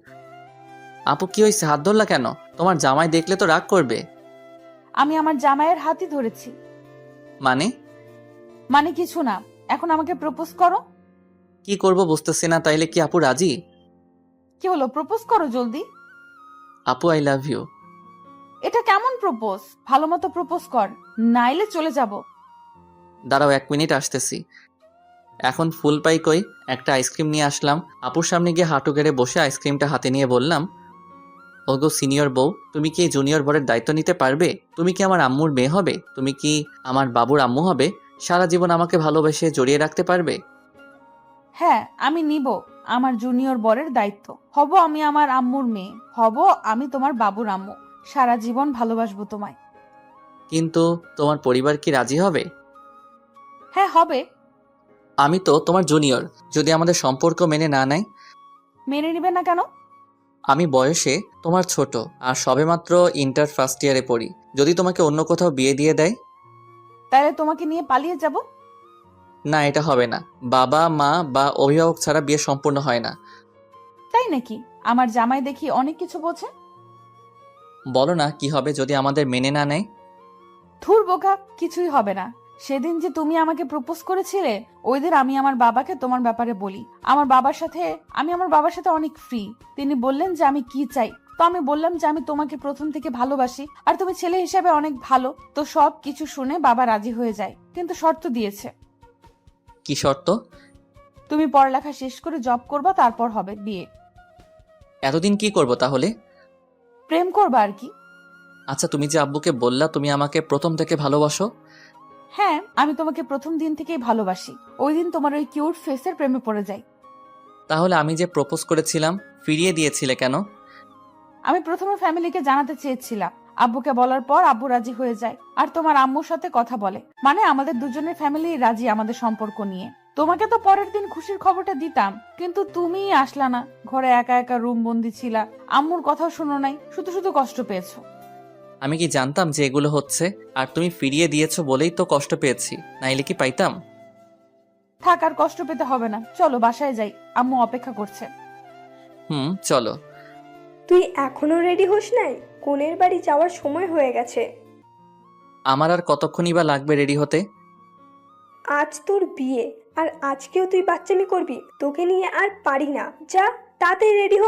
A: আপু কি হয়েছে, হাত ধরলা কেন? তোমার জামাই দেখলে তো রাগ করবে।
B: আমি আমার জামাইয়ের হাতই ধরেছি।
A: মানে?
B: মানে কিছু না। এখন আমাকে প্রপোজ করো।
A: কি করব বুঝতেছি না। তাইলে কি আপু রাজি?
B: কি হলো, প্রপোজ করো জলদি।
A: আপু আই লাভ ইউ।
B: এটা কেমন প্রপোজ? ভালো মতো প্রপোজ কর, নাইলে চলে যাব।
A: দাঁড়াও 1 মিনিট আসতেছি। এখন ফুল পাই কই? একটা আইসক্রিম নিয়ে আসলাম। আপুর সামনে গিয়ে হাঁটু গেড়ে বসে আইসক্রিমটা হাতে নিয়ে বললাম, ওগো সিনিয়র বউ, তুমি কি জুনিয়র বরের দায়িত্ব নিতে পারবে? তুমি কি আমার আম্মুর মেয়ে হবে? তুমি কি আমার বাবুর আম্মু হবে? সারা জীবন আমাকে ভালোবেসে জড়িয়ে রাখতে পারবে?
B: হ্যাঁ, আমি নিব আমার জুনিয়র বরের দায়িত্ব। হব আমি আমার আম্মুর মেয়ে, হব আমি তোমার বাবুর আম্মু। সারা জীবন ভালোবাসবো তোমায়।
A: কিন্তু তোমার পরিবার কি রাজি হবে?
B: হ্যাঁ হবে।
A: আমি তো তোমার জুনিয়র, যদি আমাদের সম্পর্ক মেনে না নেয়?
B: মেনে নিবে না কেন?
A: আমি বয়সে তোমার ছোট, আর সবেমাত্র ইন্টার ফার্স্ট ইয়ারে পড়ি। যদি তোমাকে অন্য কোথাও বিয়ে দিয়ে দেয়?
B: তাহলে তোমাকে নিয়ে পালিয়ে যাব।
A: না, এটা হবে না। বাবা মা বা অভিভাবক ছাড়া বিয়ে সম্পূর্ণ হয় না।
B: তাই নাকি? আমার জামাই দেখি অনেক কিছু বোঝে।
A: বলো না কি হবে যদি আমাদের মেনে না নেয়?
B: ধুর বোকা, কিছুই হবে না। সেদিন যে তুমি আমাকে প্রপোজ করেছিলে, ওই দিন আমি আমার বাবাকে তোমার ব্যাপারে বলি। আমি আমার বাবার সাথে অনেক ফ্রি। তিনি বললেন যে আমি কি চাই। তো আমি বললাম যে আমি তোমাকে প্রথম থেকে ভালোবাসি, আর তুমি ছেলে হিসেবে অনেক ভালো। তো সব কিছু শুনে বাবা রাজি হয়ে যায়, কিন্তু শর্ত দিয়েছে।
A: কি শর্ত?
B: তুমি পড়ালেখা শেষ করে জব করবা, তারপর হবে বিয়ে।
A: এতদিন কি করব তাহলে?
B: প্রেম করবা আর কি।
A: আচ্ছা, তুমি যে আব্বুকে বললা তুমি আমাকে প্রথম থেকে ভালোবাসো?
B: হ্যাঁ, আমি তোমাকে প্রথম দিন থেকেই ভালোবাসি। ওই দিন তোমার ওই কিউট ফেসের প্রেমে পড়ে যাই।
A: তাহলে আমি যে প্রপোজ করেছিলাম ফিরিয়ে দিয়েছিলে কেন?
B: আমি প্রথমে ফ্যামিলিকে জানাতে চেয়েছিলাম। আব্বুকে বলার পর আব্বু রাজি হয়ে যায়, আর তোমার আম্মুর সাথে কথা বলে। মানে আমাদের দুজনের ফ্যামিলি রাজি আমাদের সম্পর্ক নিয়ে। তোমাকে তো পরের দিন খুশির খবরটা দিতাম, কিন্তু তুমিই আসলা না। ঘরে একা একা রুম বন্দি ছিলা, আম্মুর কথাও শুনো নাই, শুধু শুধু কষ্ট পেয়েছো।
A: আমি কি জানতাম যে এগুলো হচ্ছে? আর তুমি ফিরিয়ে দিয়েছো বলেই তো কষ্ট পেয়েছি, নাইলে কি পাইতাম?
B: থাক, আর কষ্ট পেতে হবে না। চলো বাসায় যাই, আম্মু অপেক্ষা করছে।
A: চলো।
I: তুই এখনো রেডি হোস নাই? কনের বাড়ি যাওয়ার সময় হয়ে গেছে।
A: আমার আর কতক্ষণই বা লাগবে রেডি হতে?
I: আজ তোর বিয়ে, আর আজকেও তুই বাচ্চামি করবি? তোকে নিয়ে আর পারি না, যা তাড়াতাড়ি রেডি হ।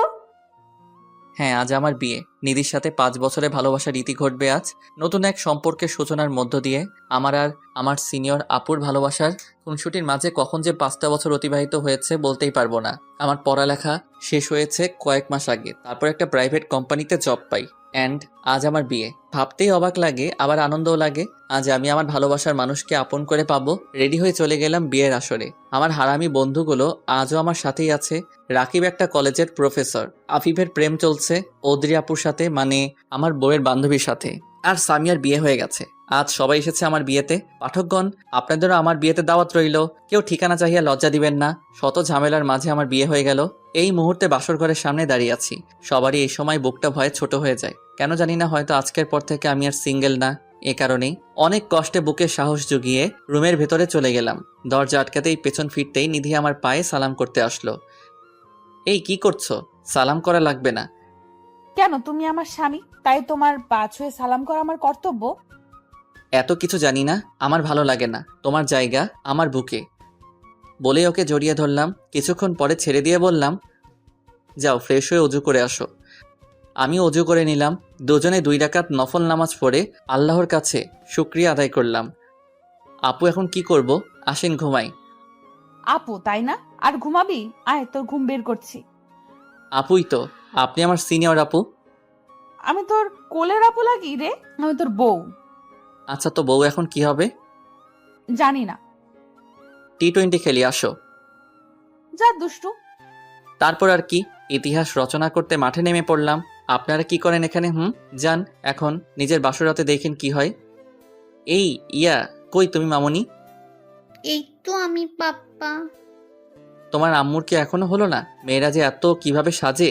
A: হ্যাঁ, আজ আমার বিয়ে। নিধির সাথে 5 বছরে ভালোবাসার রীতি ঘটবে আজ। নতুন এক সম্পর্কের সূচনার মধ্য দিয়ে আমার আর আমার সিনিয়র আপুর ভালোবাসার খুনসুটির মাঝে কখন যে 5টা বছর অতিবাহিত হয়েছে বলতেই পারবো না। আমার পড়ালেখা শেষ হয়েছে কয়েক মাস আগে, তারপর একটা প্রাইভেট কোম্পানিতে জব পাই। অ্যান্ড আজ আমার বিয়ে। ভাবতেই অবাক লাগে, আবার আনন্দও লাগে। আজ আমি আমার ভালোবাসার মানুষকে আপন করে পাবো। রেডি হয়ে চলে গেলাম বিয়ের আসরে। আমার হারামি বন্ধুগুলো আজও আমার সাথেই আছে। রাকিব একটা কলেজের প্রফেসর, আফিফের প্রেম চলছে অদ্রি আপুর সাথে, মানে আমার বউয়ের বান্ধবীর সাথে, আর সামিয়ার বিয়ে হয়ে গেছে। আজ সবাই এসেছে আমার বিয়েতে। পাঠকগণ, আপনাদেরও আমার বিয়েতে দাওয়াত রইল। কেউ ঠিকানা চাহিয়া লজ্জা দিবেন না। শত ঝামেলার মাঝে আমার বিয়ে হয়ে গেল। এই মুহূর্তে বাসর ঘরের সামনে দাঁড়িয়ে আছি। সবারই এই সময় বুকটা ভয়ে ছোট হয়ে যায়। কেন জানি না, হয়তো আজকের পর থেকে আমি আর সিঙ্গেল না। এ কারণেই অনেক কষ্টে বুকে সাহস জুগিয়ে রুমের ভেতরে চলে গেলাম। দরজা আটকাতেই পেছন ফিরতেই নিধি আমার পায়ে সালাম করতে আসলো। এই কি করছো? সালাম করা লাগবে না।
B: কেন, তুমি আমার স্বামী, তাই তোমার পা ছুঁয়ে সালাম করা আমার কর্তব্য?
A: এত কিছু জানি না, আমার ভালো লাগে না। তোমার জায়গা আমার বুকে। বলে ওকে জড়িয়ে ধরলাম। কিছুক্ষণ পরে ছেড়ে দিয়ে বললাম, যাও ফ্রেশ হয়ে অজু করে আসো। আমি অজু করে নিলাম। দুজনে 2 রাকাত নফল নামাজ পড়ে আল্লাহর কাছে শুকরিয়া আদায় করলাম। আপু, এখন কি করব? আসেন ঘুমাই।
B: আপু তাই না? আর ঘুমাবি? আয়, তোর ঘুম বের করছি।
A: আপুই তো, আপনি আমার সিনিয়র আপু।
B: আমি তোর কোলের আপু লাগি রে? আমি তোর বউ।
A: আচ্ছা, তো বউ এখন কি হবে?
B: জানি না।
A: T20 খেলি, আসো।
B: যা দুষ্টু।
A: তারপর আর কি, ইতিহাস রচনা করতে মাঠে নেমে পড়লাম। আপনারা কি করেন এখানে? যান এখন নিজের বাসরাতে দেখেন কি হয়। এই ইয়া, কই তুমি মামুনি?
H: এই তো আমি পাপ্পা।
A: তোমার আম্মুর কি এখনো হলো না? মেয়েরা যে এত কিভাবে সাজে।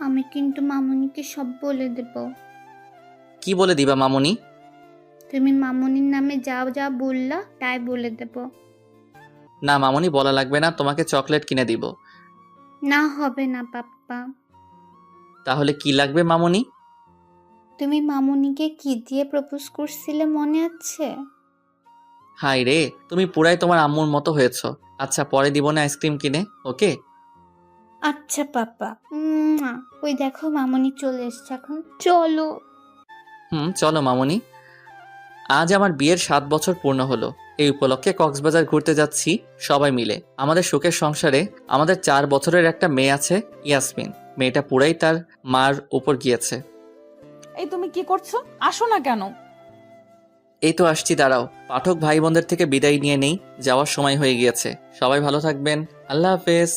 H: আমি কিন্তু মামুনিকে সব বলে দেব।
A: কি বলে দিবা মামুনি?
H: তুমি মামুনির নামে যা যা বললা তাই বলে দেব।
A: না মামুনি, বলা লাগবে না, তোমাকে চকলেট কিনে দিব।
H: না, হবে না পাপ্পা।
A: তাহলে কি লাগবে মামুনি?
H: তুমি মামুনিকে কি দিয়ে প্রপোজ করছিলে মনে আছে?
A: হাই রে, তুমি পুরাই তোমার আম্মুর মতো হয়েছো। আচ্ছা, পরে দিব না আইসক্রিম কিনে, ওকে?
H: আচ্ছা পাপ্পা। ওই দেখো মামুনি চলে এসছে, এখন চলো।
A: চলো মামুনি। আজ আমার বিয়ের 7 বছর পূর্ণ হলো। এই উপলক্ষে কক্সবাজার ঘুরতে যাচ্ছি সবাই মিলে। আমাদের সুখের সংসারে আমাদের 4 বছরের একটা মেয়ে আছে, ইয়াসমিন। মেয়েটা পুরাই তার মার উপর গিয়েছে।
B: এই তুমি কি করছো? আসো না কেন?
A: এই তো আসছি, দাঁড়াও। পাঠক ভাই বোনদের থেকে বিদায় নিয়ে নেই, যাওয়ার সময় হয়ে গিয়েছে। সবাই ভালো থাকবেন। আল্লাহ হাফেজ।